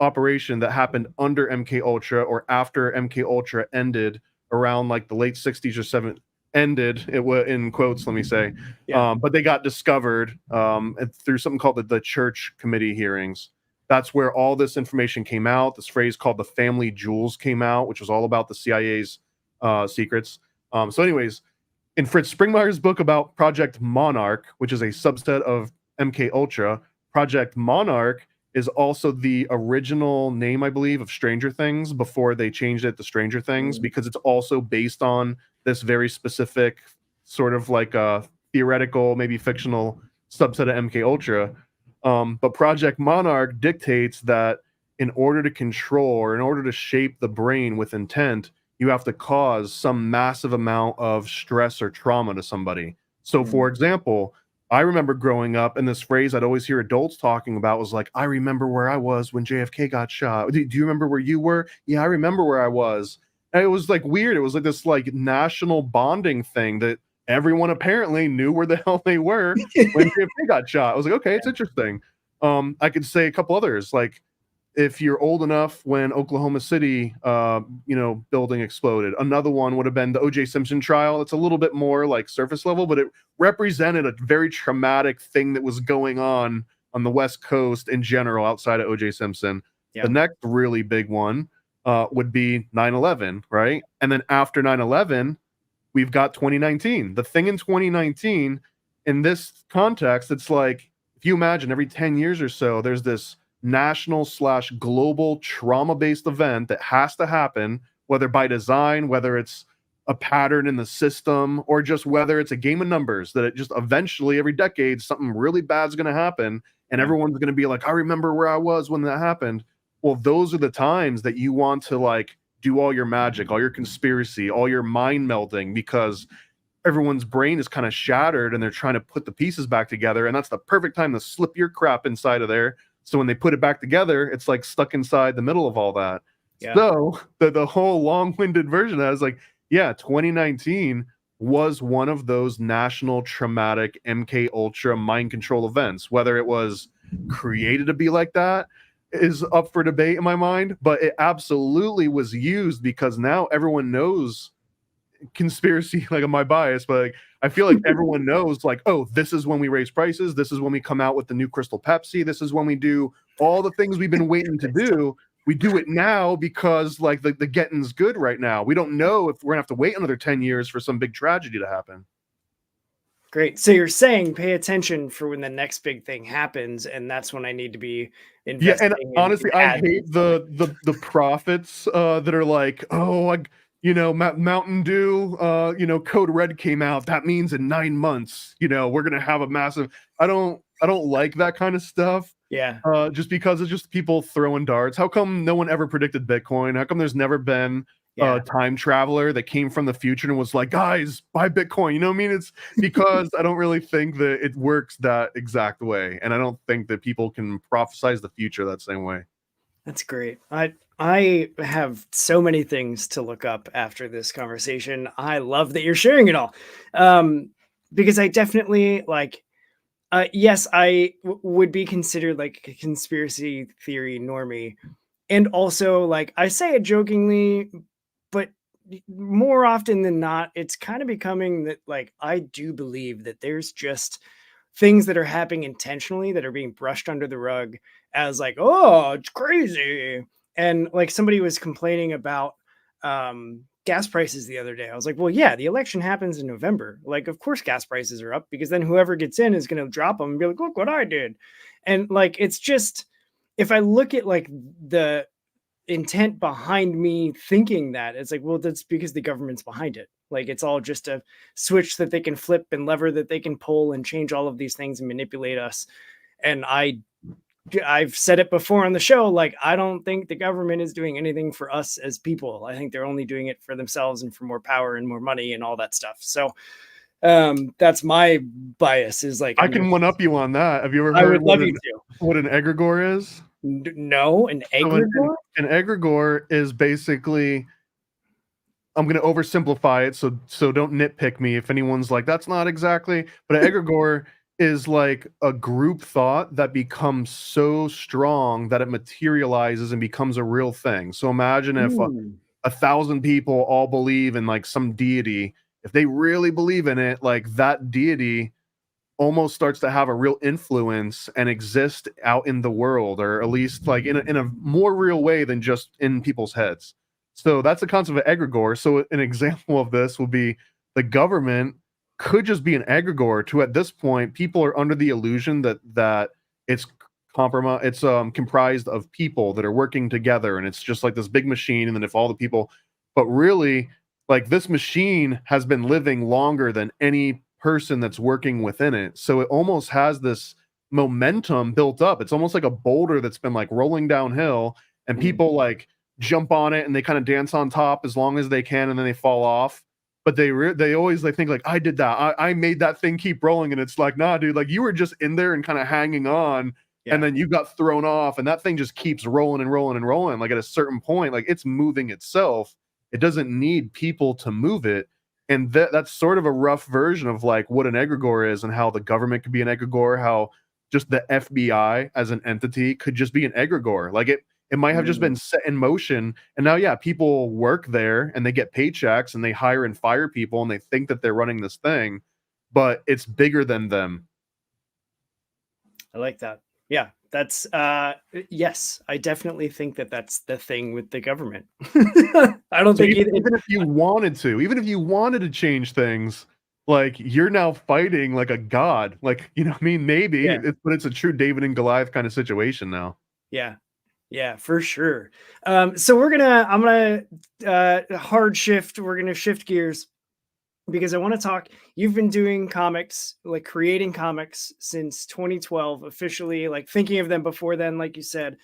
operation that happened under MK Ultra or after MK Ultra ended around like the late 60s or 70s. Ended, it was in quotes, let me say. But they got discovered through something called the Church Committee hearings. That's where all this information came out. This phrase called the family jewels came out, which was all about the CIA's secrets. So anyways, in Fritz Springmeier's book about Project Monarch, which is a subset of MK Ultra, Project Monarch is also the original name, I believe, of Stranger Things before they changed it to Stranger Things, because it's also based on this very specific sort of like a theoretical, maybe fictional subset of MK Ultra. But Project Monarch dictates that in order to control or in order to shape the brain with intent, you have to cause some massive amount of stress or trauma to somebody. So, for example, I remember growing up, and this phrase I'd always hear adults talking about was like, I remember where I was when JFK got shot. Do you remember where you were? Yeah, I remember where I was. And it was like weird. It was like this like national bonding thing that everyone apparently knew where the hell they were when JFK got shot. I was like, okay, it's interesting. I could say a couple others, like if you're old enough when Oklahoma City, building exploded. Another one would have been the O.J. Simpson trial. It's a little bit more like surface level, but it represented a very traumatic thing that was going on the West Coast in general outside of O.J. Simpson. The next really big one would be 9/11, right? And then after 9/11, we've got 2019. The thing in 2019, in this context, it's like if you imagine every 10 years or so, there's this national slash global trauma based event that has to happen, whether by design, whether it's a pattern in the system, or just whether it's a game of numbers that it just eventually every decade something really bad is going to happen and Yeah. everyone's going to be like, I remember where I was when that happened. Well, those are the times that you want to like do all your magic, all your conspiracy, all your mind melding, because everyone's brain is kind of shattered and they're trying to put the pieces back together. And that's the perfect time to slip your crap inside of there. So when they put it back together, it's like stuck inside the middle of all that. Yeah. So the whole long-winded version of that is like, yeah, 2019 was one of those national traumatic MK Ultra mind control events. Whether it was created to be like that is up for debate in my mind, but it absolutely was used because now everyone knows conspiracy, like my bias, but like, I feel like everyone knows, like, oh, this is when we raise prices. This is when we come out with the new Crystal Pepsi. This is when we do all the things we've been waiting to do. We do it now because like the getting's good right now. We don't know if we're gonna have to wait another 10 years for some big tragedy to happen. Great. So you're saying pay attention for when the next big thing happens, and that's when I need to be Yeah, and investing honestly, in I ads. hate the prophets that are like, oh, Mountain Dew, Code Red came out. That means in 9 months, we're gonna have a massive. I don't like that kind of stuff. Yeah. Just because it's just people throwing darts. How come no one ever predicted Bitcoin? How come there's never been Yeah. a time traveler that came from the future and was like, guys, buy Bitcoin? You know what I mean? It's because I don't really think that it works that exact way. And I don't think that people can prophesize the future that same way. That's great. I have so many things to look up after this conversation. I love that you're sharing it all. Because I definitely like yes, would be considered like a conspiracy theory normie. And also like I say it jokingly, but more often than not, it's kind of becoming that like I do believe that there's just things that are happening intentionally that are being brushed under the rug as like, oh, it's crazy. And like somebody was complaining about gas prices the other day. I was like, well, yeah, the election happens in November. Like, of course, gas prices are up because then whoever gets in is going to drop them and be like, look what I did. And like, it's just, if I look at like the intent behind me thinking that, it's like, well, that's because the government's behind it. Like it's all just a switch that they can flip and lever that they can pull and change all of these things and manipulate us. And I've said it before on the show, like I don't think the government is doing anything for us as people. I think they're only doing it for themselves and for more power and more money and all that stuff. So that's my bias is like I can one up you on that. Have you ever I heard would love you to. what an egregore is? No, an So egregore? an egregore is basically, I'm going to oversimplify it, so don't nitpick me if anyone's like, that's not exactly. But an egregore is like a group thought that becomes so strong that it materializes and becomes a real thing. So imagine if Ooh. 1,000 people all believe in like some deity. If they really believe in it, like that deity almost starts to have a real influence and exist out in the world, or at least like in a more real way than just in people's heads. So that's the concept of egregore. So an example of this will be the government could just be an egregore to, at this point, people are under the illusion that it's comprised of people that are working together and it's just like this big machine. And then if all the people, but really like this machine has been living longer than any person that's working within it. So it almost has this momentum built up. It's almost like a boulder that's been like rolling downhill and people like jump on it and they kind of dance on top as long as they can and then they fall off. But they always like think like, I did that. I made that thing keep rolling. And it's like, nah, dude, like you were just in there and kind of hanging on. Yeah. And then you got thrown off and that thing just keeps rolling and rolling and rolling. Like at a certain point, like it's moving itself. It doesn't need people to move it. And that's sort of a rough version of like what an egregore is and how the government could be an egregore, how just the FBI as an entity could just be an egregore. Like it might have just been set in motion. And now, yeah, people work there and they get paychecks and they hire and fire people and they think that they're running this thing, but it's bigger than them. I like that. Yeah, That's yes, I definitely think that that's the thing with the government. I don't So think even if you wanted to, even if you wanted to change things, like you're now fighting like a god. Like, you know what I mean? Maybe yeah, it's but it's a true David and Goliath kind of situation now. yeah. Yeah, for sure. So I'm gonna hard shift. We're gonna shift gears because I want to talk. You've been doing comics, like creating comics since 2012, officially, like thinking of them before then, like you said.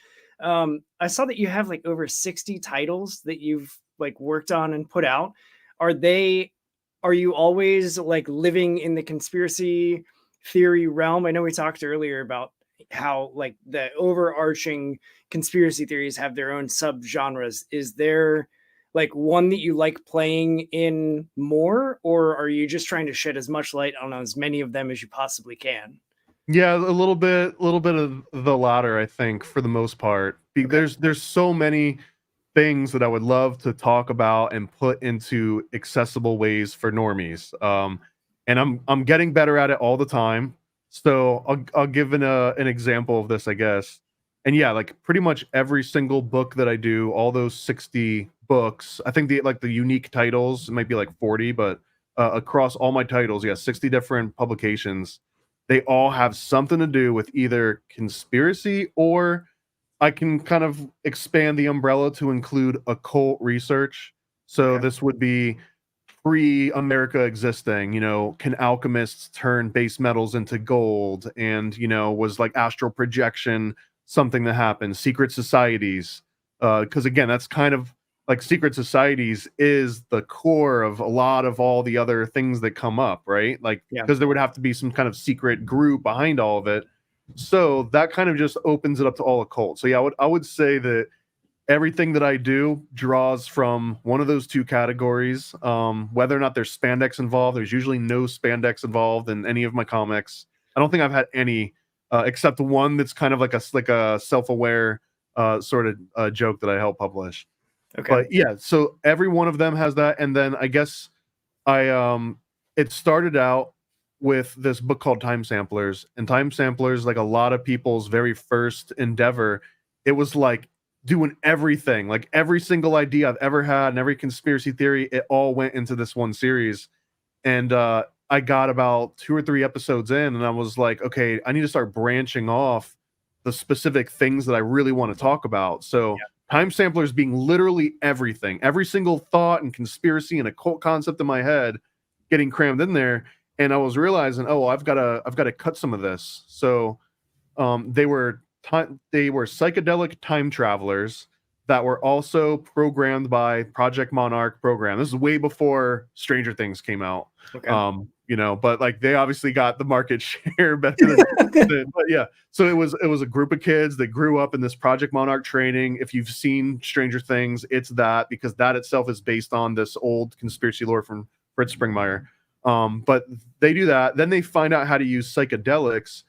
I saw that you have like over 60 titles that you've like worked on and put out. Are they, are you always like living in the conspiracy theory realm? I know we talked earlier about how like the overarching conspiracy theories have their own subgenres. Is there like one that you like playing in more, or are you just trying to shed as much light on as many of them as you possibly can? Yeah, a little bit of the latter, I think, for the most part. Okay. There's so many things that I would love to talk about and put into accessible ways for normies. And I'm getting better at it all the time. So I'll give an example of this, I guess. And yeah, like pretty much every single book that I do, all those 60 books, I think the unique titles it might be like 40, but across all my titles, yeah, 60 different publications. They all have something to do with either conspiracy or I can kind of expand the umbrella to include occult research. So Okay. this would be pre-America existing, you know, can alchemists turn base metals into gold? And, you know, was like astral projection something that happened? Secret societies. Because again, that's kind of like secret societies is the core of a lot of all the other things that come up, right? Like, Yeah. because there would have to be some kind of secret group behind all of it. So that kind of just opens it up to all occult. So yeah, I would say that everything that I do draws from one of those two categories. Whether or not there's spandex involved, there's usually no spandex involved in any of my comics. I don't think I've had any, except one that's kind of like a self-aware sort of joke that I help publish. Okay. But yeah, so every one of them has that, and then I guess it started out with this book called Time Samplers, and Time Samplers, like a lot of people's very first endeavor, it was like doing everything, like every single idea I've ever had and every conspiracy theory, it all went into this one series. And I got about 2 or 3 episodes in, and I was like, okay, I need to start branching off the specific things that I really want to talk about. So Time Samplers being literally everything, every single thought and conspiracy and occult concept in my head getting crammed in there. And I was realizing, oh, well, I've got to cut some of this. So they were psychedelic time travelers that were also programmed by Project Monarch program. This is way before Stranger Things came out. Okay. You know, but like they obviously got the market share better than but yeah. So it was a group of kids that grew up in this Project Monarch training. If you've seen Stranger Things, it's that because that itself is based on this old conspiracy lore from Fritz Springmeier. But they do that, then they find out how to use psychedelics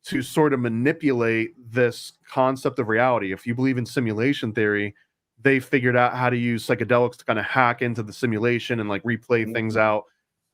to sort of manipulate this concept of reality. If you believe in simulation theory, they figured out how to use psychedelics to kind of hack into the simulation and like replay things Mhm. out.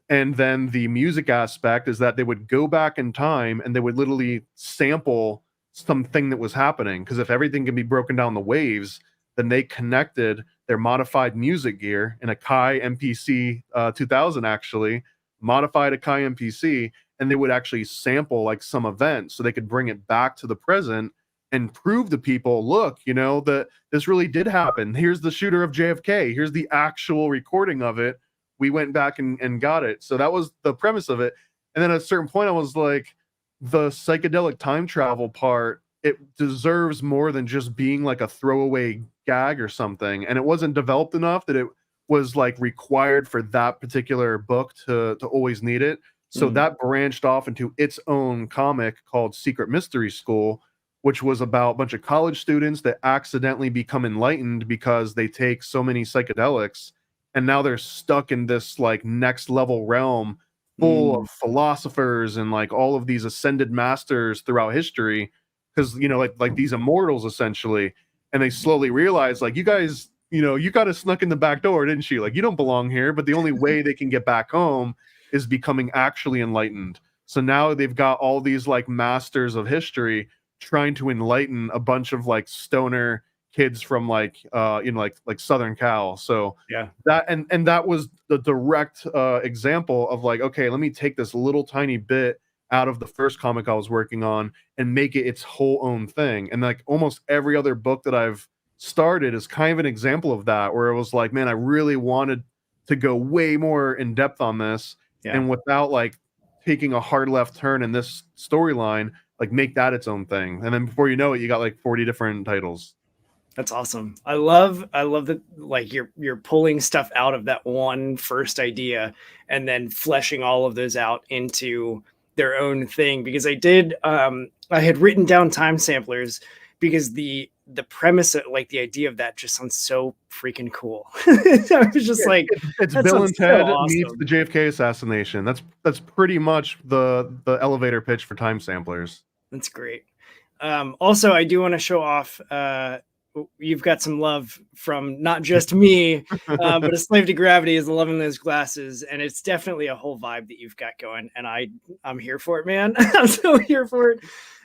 And then the music aspect is that they would go back in time and they would literally sample something that was happening. Because if everything can be broken down the waves, then they connected their modified music gear in a Kai MPC 2000, actually modified a Kai MPC, and they would actually sample like some event so they could bring it back to the present and prove to people, look, you know, that this really did happen. Here's the shooter of JFK. Here's the actual recording of it. We went back and got it. So that was the premise of it. And then at a certain point, I was like, the psychedelic time travel part, it deserves more than just being like a throwaway gag or something. And it wasn't developed enough that it was like required for that particular book to always need it. So Mhm. that branched off into its own comic called Secret Mystery School, which was about a bunch of college students that accidentally become enlightened because they take so many psychedelics, and now they're stuck in this like next level realm full Mm. of philosophers and like all of these ascended masters throughout history, because you know like these immortals essentially. And they slowly realize like, you guys, you know, you got us snuck in the back door, didn't you? Like, you don't belong here, but the only way they can get back home is becoming actually enlightened. So now they've got all these like masters of history trying to enlighten a bunch of like stoner kids from like like Southern Cal. So Yeah. and that was the direct example of like, okay, let me take this little tiny bit out of the first comic I was working on and make it its whole own thing. And like almost every other book that I've started is kind of an example of that, where it was like, man, I really wanted to go way more in depth on this, Yeah. and without like taking a hard left turn in this storyline, like make that its own thing. And then before you know it, you got like 40 different titles. That's awesome. I love that, like you're pulling stuff out of that one first idea and then fleshing all of those out into their own thing. Because I had written down time samplers because the premise, like the idea of that, just sounds so freaking cool. I was just like, It's that Bill sounds and so Ted awesome. meets the JFK assassination. That's pretty much the elevator pitch for time samplers. That's great. Also, I do want to show off. You've got some love from not just me, but A Slave to Gravity is loving those glasses, and it's definitely a whole vibe that you've got going. And I'm here for it, man. I'm so here for it.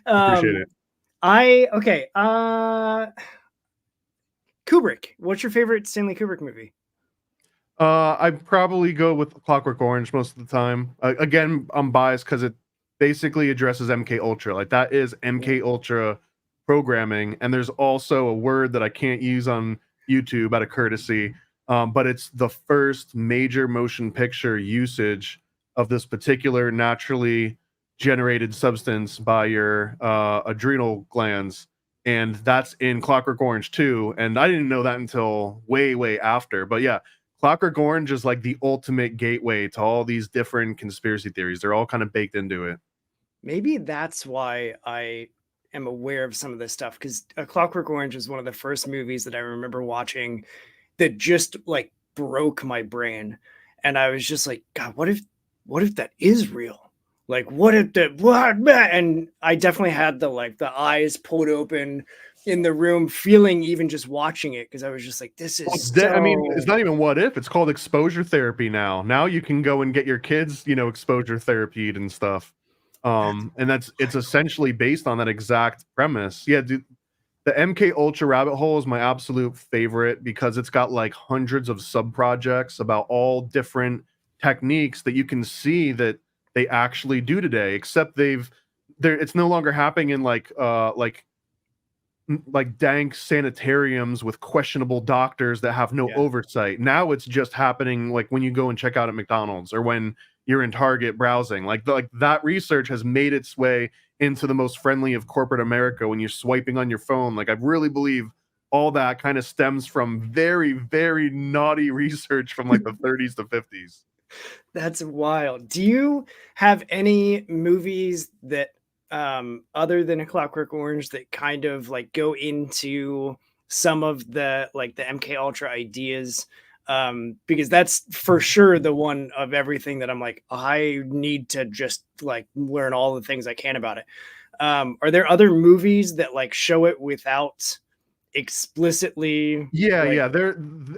Appreciate it. Kubrick. What's your favorite Stanley Kubrick movie? I'd probably go with Clockwork Orange most of the time. Again, I'm biased because it basically addresses MK Ultra. Like that is MK Ultra programming, and there's also a word that I can't use on YouTube out of courtesy, but it's the first major motion picture usage of this particular naturally generated substance by your adrenal glands, and that's in Clockwork Orange too. And I didn't know that until way after. But yeah, Clockwork Orange is like the ultimate gateway to all these different conspiracy theories. They're all kind of baked into it. Maybe that's why I am aware of some of this stuff, because A Clockwork Orange is one of the first movies that I remember watching that just like broke my brain. And I was just like, God, what if that is real? Like, what if that, what? And I definitely had the eyes pulled open in the room, feeling even just watching it, because I was just like, this is I mean, it's not even what if, it's called exposure therapy now. Now you can go and get your kids, exposure therapied and stuff. And it's essentially based on that exact premise. Yeah, dude, the MK Ultra rabbit hole is my absolute favorite because it's got like hundreds of sub projects about all different techniques that you can see that they actually do today, except it's no longer happening in like dank sanitariums with questionable doctors that have no oversight. Now it's just happening like when you go and check out at McDonald's or when you're in Target browsing. Like that research has made its way into the most friendly of corporate America when you're swiping on your phone. Like I really believe all that kind of stems from very, very naughty research from like the 30s to 50s. That's wild. Do you have any movies that other than A Clockwork Orange that kind of like go into some of the like the MK Ultra ideas? Because that's for sure the one of everything that I'm like, I need to just like learn all the things I can about it. Are there other movies that like show it without explicitly? Yeah,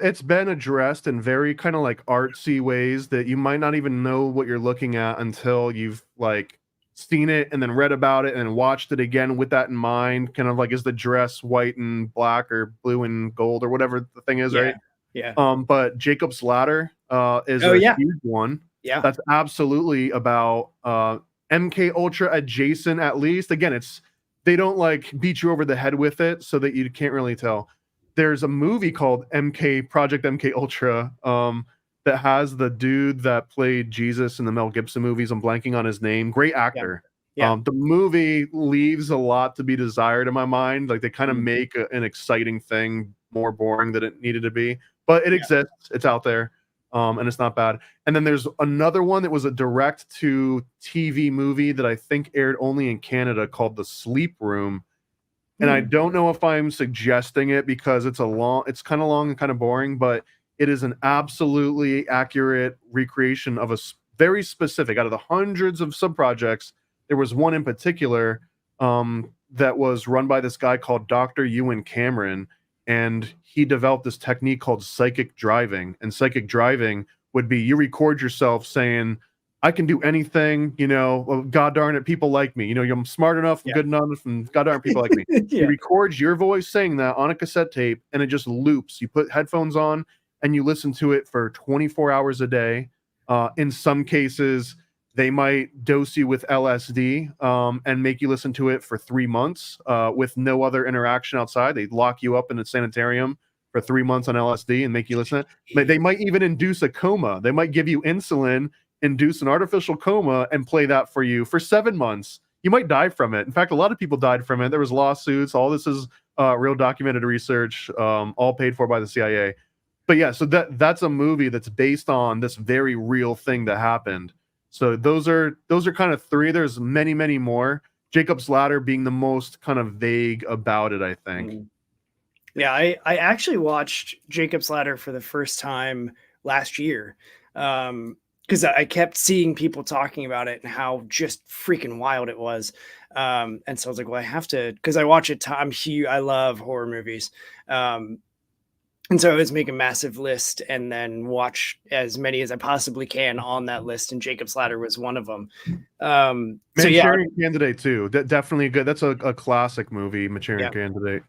it's been addressed in very kind of like artsy ways that you might not even know what you're looking at until you've like seen it and then read about it and watched it again with that in mind. Kind of like, is the dress white and black or blue and gold or whatever the thing is, right? Yeah. But Jacob's Ladder is huge one. Yeah. That's absolutely about MK Ultra adjacent, at least. Again, they don't like beat you over the head with it so that you can't really tell. There's a movie called Project MK Ultra that has the dude that played Jesus in the Mel Gibson movies. I'm blanking on his name. Great actor. Yeah. The movie leaves a lot to be desired in my mind. Like they kind of make an exciting thing more boring than it needed to be, but it exists. It's out there. And it's not bad. And then there's another one that was a direct to TV movie that I think aired only in Canada called The Sleep Room. And I don't know if I'm suggesting it because it's kind of long and kind of boring, but it is an absolutely accurate recreation of a very specific, out of the hundreds of sub-projects, there was one in particular that was run by this guy called Dr. Ewan Cameron. And he developed this technique called psychic driving. And psychic driving would be you record yourself saying I can do anything, well, god darn it, people like me. I'm smart enough, Yeah. good enough, and god darn it, people like me. He Yeah. records your voice saying that on a cassette tape, and it just loops. You put headphones on, and you listen to it for 24 hours a day. In some cases, they might dose you with LSD and make you listen to it for 3 months with no other interaction outside. They lock you up in a sanitarium for 3 months on LSD and make you listen. They might even induce a coma. They might give you insulin, induce an artificial coma, and play that for you for 7 months. You might die from it. In fact, a lot of people died from it. There was lawsuits. All this is real documented research, all paid for by the CIA. But yeah, so that's a movie that's based on this very real thing that happened. So those are kind of three. There's many, many more. Jacob's Ladder being the most kind of vague about it, I think. Yeah, I actually watched Jacob's Ladder for the first time last year. Because I kept seeing people talking about it and how just freaking wild it was. And so I was like, well, I have to, because I watch it. I love horror movies. And so I was make a massive list and then watch as many as I possibly can on that list. And Jacob's Ladder was one of them. Manchurian Candidate too. Definitely good. That's a classic movie, Manchurian Candidate.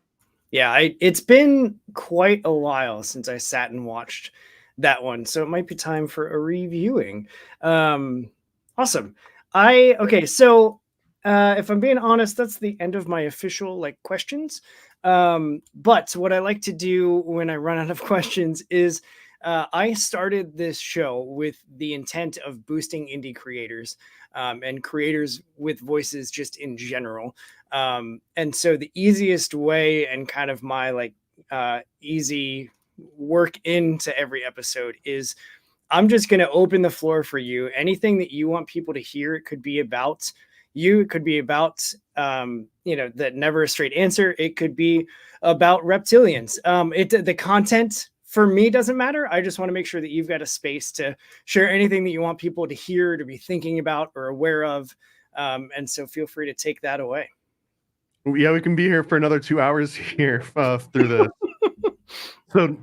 Yeah, it's been quite a while since I sat and watched that one, so it might be time for a reviewing. Awesome. So if I'm being honest, that's the end of my official questions. But what I like to do when I run out of questions is I started this show with the intent of boosting indie creators and creators with voices just in general. And so the easiest way and kind of my easy work into every episode is I'm just going to open the floor for you. Anything that you want people to hear, it could be about you, it could be about the Never a Straight Answer, it could be about reptilians. The content for me doesn't matter. I just want to make sure that you've got a space to share anything that you want people to hear, to be thinking about or aware of. And so feel free to take that away. Yeah, we can be here for another 2 hours here through this. So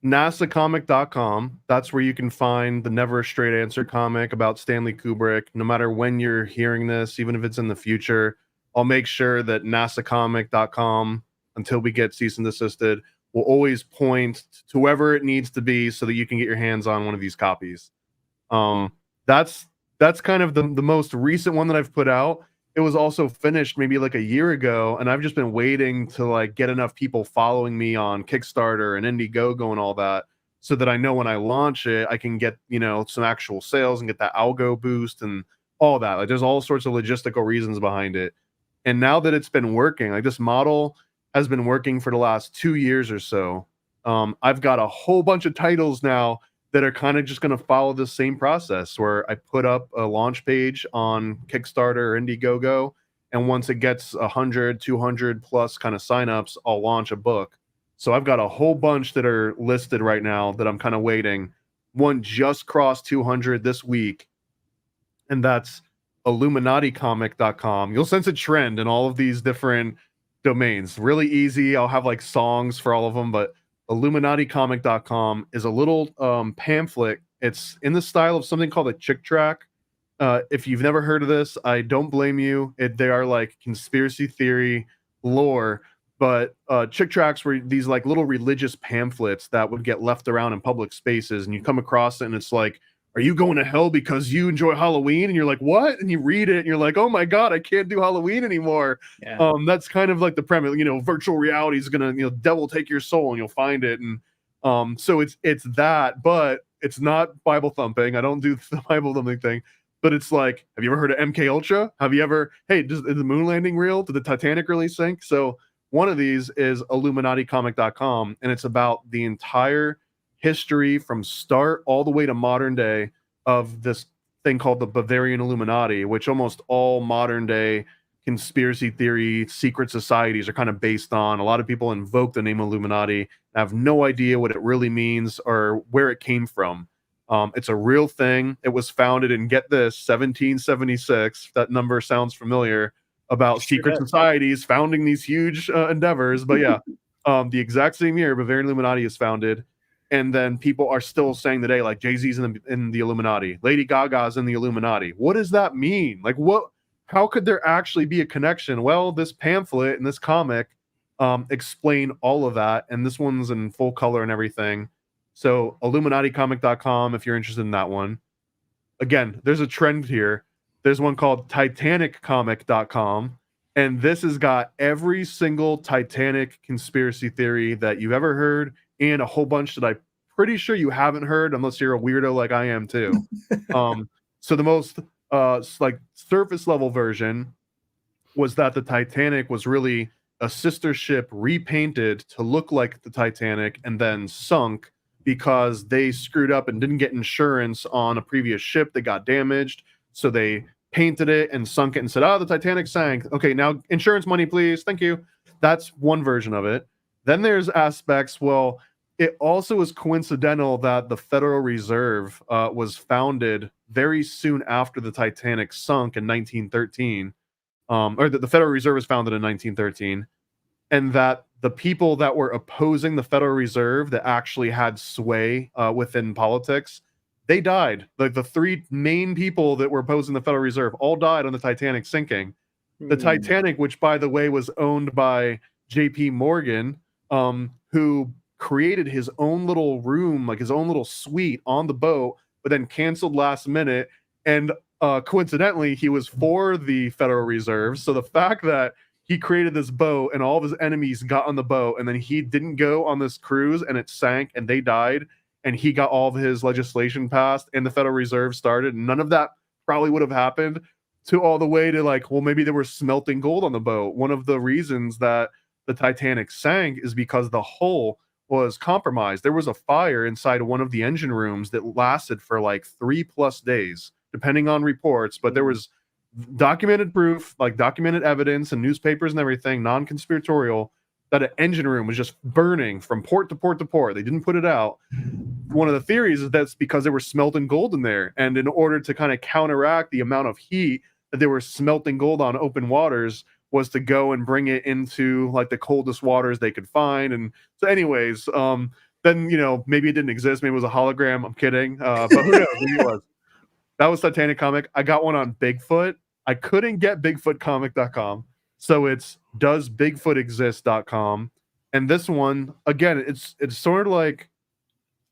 nasacomic.com, that's where you can find the Never a Straight Answer comic about Stanley Kubrick. No matter when you're hearing this, even if it's in the future, I'll make sure that nasacomic.com, until we get cease and desisted, will always point to whoever it needs to be so that you can get your hands on one of these copies. That's kind of the most recent one that I've put out. It was also finished maybe like a year ago, and I've just been waiting to get enough people following me on Kickstarter and Indiegogo and all that, so that I know when I launch it, I can get some actual sales and get that algo boost and all that. There's all sorts of logistical reasons behind it. And now that it's been working, this model has been working for the last 2 years or so. I've got a whole bunch of titles now that are kind of just going to follow the same process, where I put up a launch page on Kickstarter or Indiegogo, and once it gets 100, 200 plus kind of signups, I'll launch a book. So I've got a whole bunch that are listed right now that I'm kind of waiting. One just crossed 200 this week, and that's illuminaticomic.com. You'll sense a trend in all of these different domains. Really easy. I'll have songs for all of them, but illuminaticomic.com is a little pamphlet. It's in the style of something called a Chick Tract. If you've never heard of this, I don't blame you. They are conspiracy theory lore, but Chick Tracts were these little religious pamphlets that would get left around in public spaces, and you come across it and it's are you going to hell because you enjoy Halloween? And you're like, what? And you read it and you're like, oh my God, I can't do Halloween anymore. Yeah. That's kind of the premise, virtual reality is going to, devil take your soul and you'll find it. And so it's that, but it's not Bible thumping. I don't do the Bible thumping thing, but it's have you ever heard of MK Ultra? Have you ever, hey, is the moon landing real? Did the Titanic really sink? So one of these is illuminaticomic.com, and it's about the entire history from start all the way to modern day of this thing called the Bavarian Illuminati, which almost all modern day conspiracy theory secret societies are kind of based on. A lot of people invoke the name Illuminati, have no idea what it really means or where it came from. It's a real thing. It was founded in, get this, 1776. That number sounds familiar, about secret societies founding these huge endeavors. But yeah, the exact same year Bavarian Illuminati is founded. and then people are still saying today, like, Jay-Z's in the Illuminati, Lady Gaga's in the Illuminati. What does that mean? Like, how could there actually be a connection? Well, this pamphlet and this comic explain all of that, and this one's in full color and everything. So illuminaticomic.com if you're interested in that one. Again, there's a trend here. There's one called titaniccomic.com, and this has got every single Titanic conspiracy theory that you've ever heard, and a whole bunch that I'm pretty sure you haven't heard unless you're a weirdo like I am too. So the most like surface level version was that the Titanic was really a sister ship repainted to look like the Titanic and then sunk because they screwed up and didn't get insurance on a previous ship that got damaged. So they painted it and sunk it and said, "Oh, the Titanic sank. Okay, now insurance money, please. Thank you." That's one version of it. Then there's aspects, well, it also is coincidental that the Federal Reserve was founded very soon after the Titanic sunk in 1913. Or the Federal Reserve was founded in 1913, and that the people that were opposing the Federal Reserve that actually had sway within politics, they died. Like the three main people that were opposing the Federal Reserve all died on the Titanic sinking. The Titanic, which by the way was owned by J.P. Morgan, who created his own little room, like his own little suite on the boat, but then canceled last minute. And coincidentally, he was for the Federal Reserve. So the fact that he created this boat and all of his enemies got on the boat, and then he didn't go on this cruise and it sank and they died, and he got all of his legislation passed and the Federal Reserve started, and none of that probably would have happened, to all the way to like, well, maybe they were smelting gold on the boat. One of the reasons that the Titanic sank is because the hull was compromised. There was a fire inside one of the engine rooms that lasted for like 3+ days, depending on reports, but there was documented proof, like documented evidence and newspapers and everything, non-conspiratorial, that an engine room was just burning from port to port to port. They didn't put it out. One of the theories is that's because they were smelting gold in there, and in order to kind of counteract the amount of heat that they were smelting gold on open waters, was to go and bring it into like the coldest waters they could find. And so anyways, then, you know, maybe it didn't exist, maybe it was a hologram. I'm kidding, but who knows? Maybe it was. That was Titanic comic. I got one on Bigfoot. I couldn't get bigfootcomic.com, so it's doesbigfootexist.com. And this one, again, it's sort of like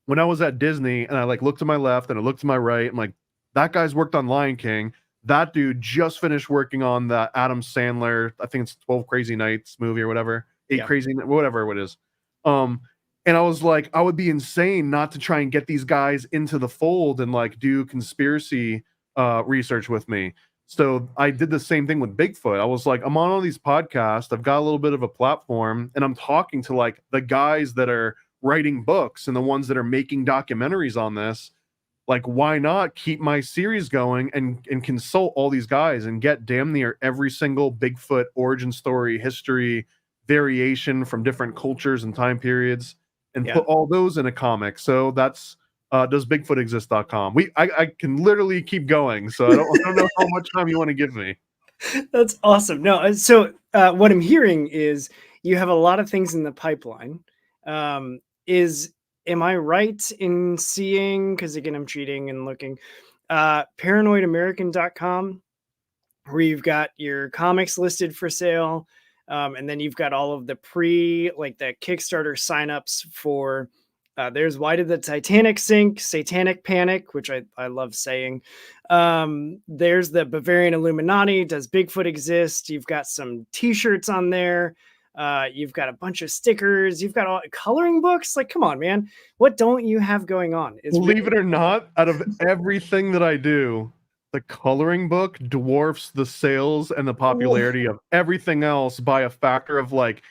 when I was at Disney and I like looked to my left and I looked to my right. I'm like, that guy's worked on Lion King. That dude just finished working on the Adam Sandler, I think it's 12 Crazy Nights movie or whatever, whatever it is. And I was like, I would be insane not to try and get these guys into the fold and like do conspiracy research with me. So I did the same thing with Bigfoot. I was like, I'm on all these podcasts. I've got a little bit of a platform, and I'm talking to like the guys that are writing books and the ones that are making documentaries on this. Like, why not keep my series going and consult all these guys and get damn near every single Bigfoot origin story, history, variation from different cultures and time periods, and put all those in a comic. So that's doesbigfootexist.com. I can literally keep going, so I don't know how much time you want to give me. That's awesome. No, so what I'm hearing is you have a lot of things in the pipeline. Am I right in seeing, because again, I'm cheating and looking, paranoidamerican.com, where you've got your comics listed for sale, and then you've got all of the the Kickstarter signups for, there's Why Did the Titanic Sink? Satanic Panic, which I love saying. There's the Bavarian Illuminati. Does Bigfoot exist? You've got some t-shirts on there. You've got a bunch of stickers. You've got all coloring books. Like, come on, man. What don't you have going on? Believe it or not, out of everything that I do, the coloring book dwarfs the sales and the popularity of everything else by a factor of like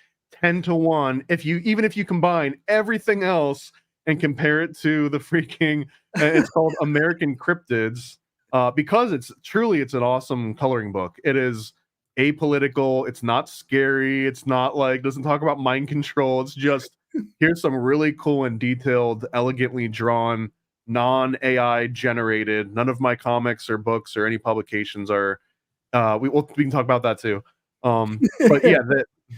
10-1. Even if you combine everything else and compare it to the freaking, it's called American Cryptids, because it's an awesome coloring book. It is apolitical. It's not scary. It's not like, doesn't talk about mind control. It's just, here's some really cool and detailed, elegantly drawn, non-AI generated. None of my comics or books or any publications are, we can talk about that too. But yeah,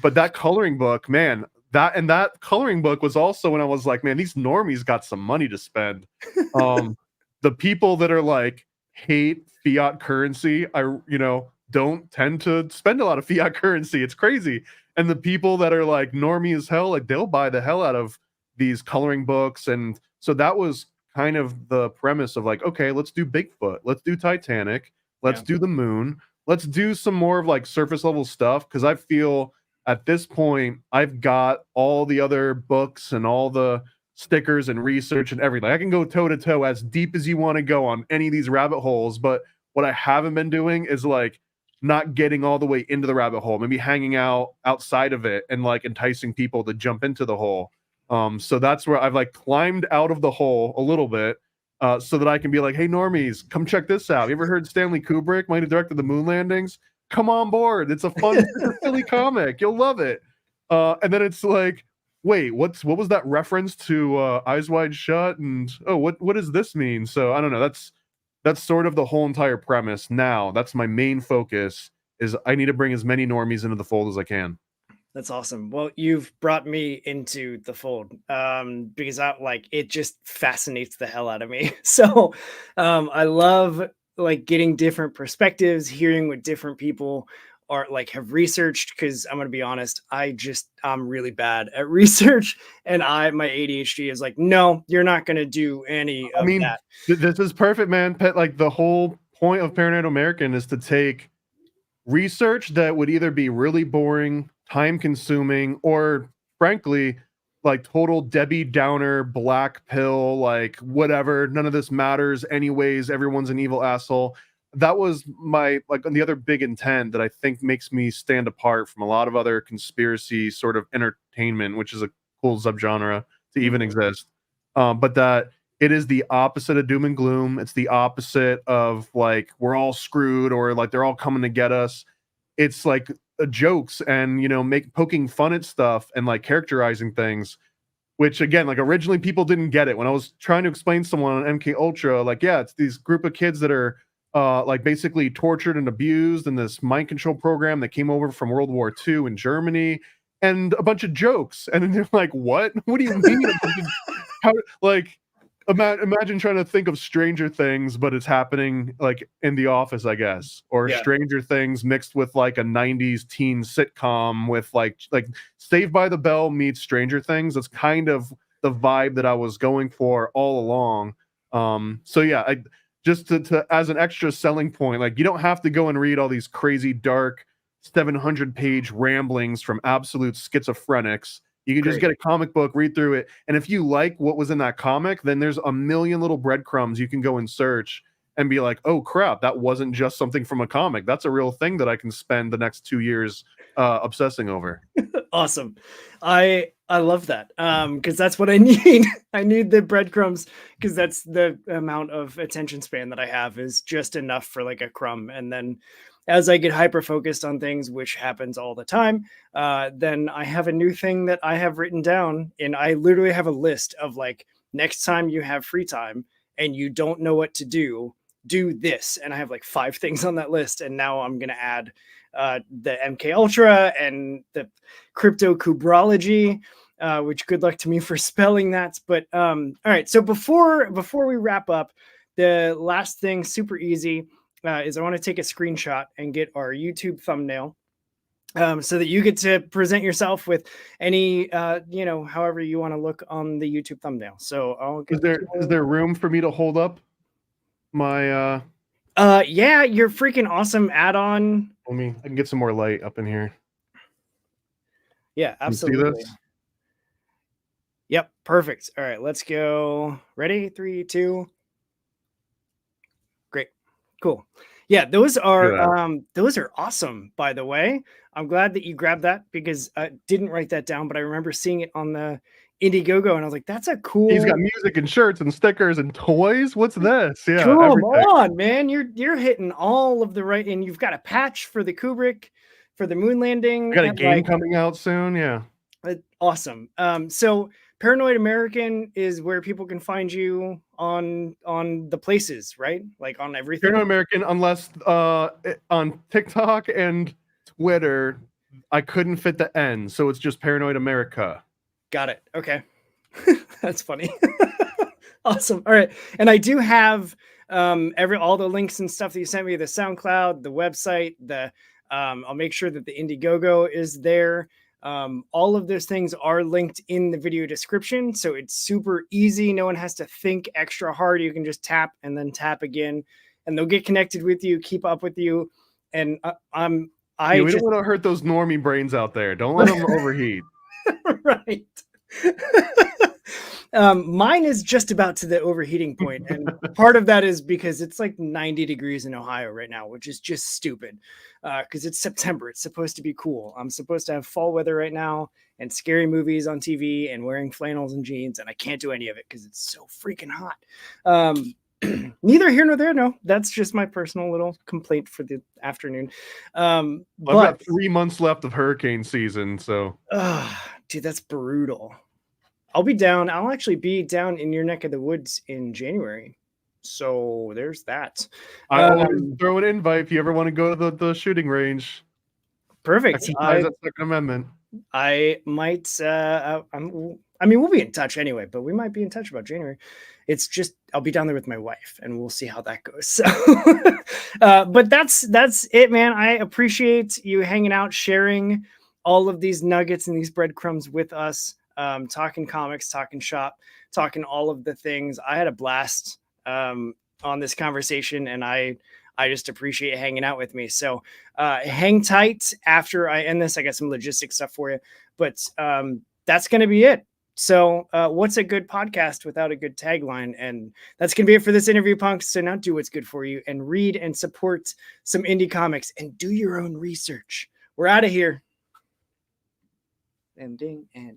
but that coloring book, man, that coloring book was also when I was like, man, these normies got some money to spend. The people that are like hate fiat currency, don't tend to spend a lot of fiat currency. It's crazy. And the people that are like normie as hell, like they'll buy the hell out of these coloring books. And so that was kind of the premise of like, okay, let's do Bigfoot, let's do Titanic, let's Yeah. do the moon, let's do some more of like surface level stuff. Cause I feel at this point, I've got all the other books and all the stickers and research and everything. I can go toe to toe as deep as you want to go on any of these rabbit holes. But what I haven't been doing is like not getting all the way into the rabbit hole, maybe hanging out outside of it and like enticing people to jump into the hole. So that's where I've like climbed out of the hole a little bit, so that I can be like, hey, normies, come check this out. You ever heard Stanley Kubrick might have directed the moon landings? Come on board. It's a fun, it's a silly comic. You'll love it. And then it's like, wait, what was that reference to Eyes Wide Shut? And oh, what does this mean? So I don't know. That's sort of the whole entire premise. Now that's my main focus is I need to bring as many normies into the fold as I can. That's awesome. Well, you've brought me into the fold, because I like it just fascinates the hell out of me. So I love like getting different perspectives, hearing what different people are like have researched. Because I'm gonna be honest, I'm really bad at research, and my ADHD is like, no, you're not gonna do any I of mean, that. this is perfect, man. Pet, like the whole point of Paranoid American is to take research that would either be really boring, time consuming, or frankly, like total Debbie Downer, black pill, like whatever, none of this matters anyways, everyone's an evil asshole. That was my like the other big intent that I think makes me stand apart from a lot of other conspiracy sort of entertainment, which is a cool subgenre to even exist. But that it is the opposite of doom and gloom. It's the opposite of like we're all screwed or like they're all coming to get us. It's like jokes and make poking fun at stuff and like characterizing things, which again, like originally people didn't get it when I was trying to explain to someone on MK Ultra, like, yeah, it's these group of kids that are like basically tortured and abused in this mind control program that came over from World War II in Germany, and a bunch of jokes. And then they're like, what? What do you mean? How, like, imagine trying to think of Stranger Things, but it's happening like in the office, I guess, or Yeah. Stranger Things mixed with like a 90s teen sitcom with like Saved by the Bell meets Stranger Things. That's kind of the vibe that I was going for all along. So yeah, I just to as an extra selling point, like you don't have to go and read all these crazy dark 700-page ramblings from absolute schizophrenics. You can just Great. get a comic book, read through it, and if you like what was in that comic, then there's a million little breadcrumbs you can go and search and be like, oh crap, that wasn't just something from a comic. That's a real thing that I can spend the next 2 years obsessing over. Awesome. I love that. Because that's what I need. I need the breadcrumbs, because that's the amount of attention span that I have is just enough for like a crumb. And then as I get hyper focused on things, which happens all the time, then I have a new thing that I have written down, and I literally have a list of like, next time you have free time and you don't know what to do this. And I have like 5 things on that list, and now I'm gonna add the MK Ultra and the crypto kubrology, which good luck to me for spelling that. But all right, so before we wrap up, the last thing, super easy, is I want to take a screenshot and get our YouTube thumbnail, so that you get to present yourself with any however you want to look on the YouTube thumbnail. So I'll get Is there room for me to hold up my yeah, your freaking awesome add-on. I can get some more light up in here. Yeah, Can you see absolutely. this? Yep, perfect. All right, let's go. Ready? 3, 2. Great. Cool. Yeah, those are awesome, by the way. I'm glad that you grabbed that, because I didn't write that down, but I remember seeing it on the Indiegogo and I was like, that's a cool. He's got music and shirts and stickers and toys. What's this? Yeah, Come everything. on, man. You're hitting all of the right, and you've got a patch for the Kubrick for the moon landing. I got a game coming out soon. Yeah. Awesome. So Paranoid American is where people can find you on the places, right? Like on everything. Paranoid American, unless on TikTok and Twitter, I couldn't fit the N, so it's just Paranoid America. Got it. Okay. That's funny. Awesome. All right. And I do have all the links and stuff that you sent me, the SoundCloud, the website, I'll make sure that the Indiegogo is there. All of those things are linked in the video description. So it's super easy. No one has to think extra hard. You can just tap and then tap again, and they'll get connected with you, keep up with you. And we don't want to hurt those normie brains out there. Don't let them overheat. Right. Mine is just about to the overheating point, and part of that is because it's like 90 degrees in Ohio right now, which is just stupid because it's September. It's supposed to be cool. I'm supposed to have fall weather right now and scary movies on TV and wearing flannels and jeans, and I can't do any of it because it's so freaking hot. Neither here nor there. No, that's just my personal little complaint for the afternoon. I've got 3 months left of hurricane season, so dude, that's brutal. I'll be down. I'll actually be down in your neck of the woods in January. So there's that. I'll throw an invite if you ever want to go to the shooting range. Perfect. That Second Amendment. I might. I mean, we'll be in touch anyway, but we might be in touch about January. It's just I'll be down there with my wife, and we'll see how that goes. So, but that's it, man. I appreciate you hanging out, sharing all of these nuggets and these breadcrumbs with us. Talking comics, talking shop, talking all of the things. I had a blast on this conversation, and I just appreciate hanging out with me. So hang tight after I end this. I got some logistic stuff for you, but that's going to be it. So what's a good podcast without a good tagline? And that's going to be it for this interview, punks. So now do what's good for you and read and support some indie comics and do your own research. We're out of here. Ending and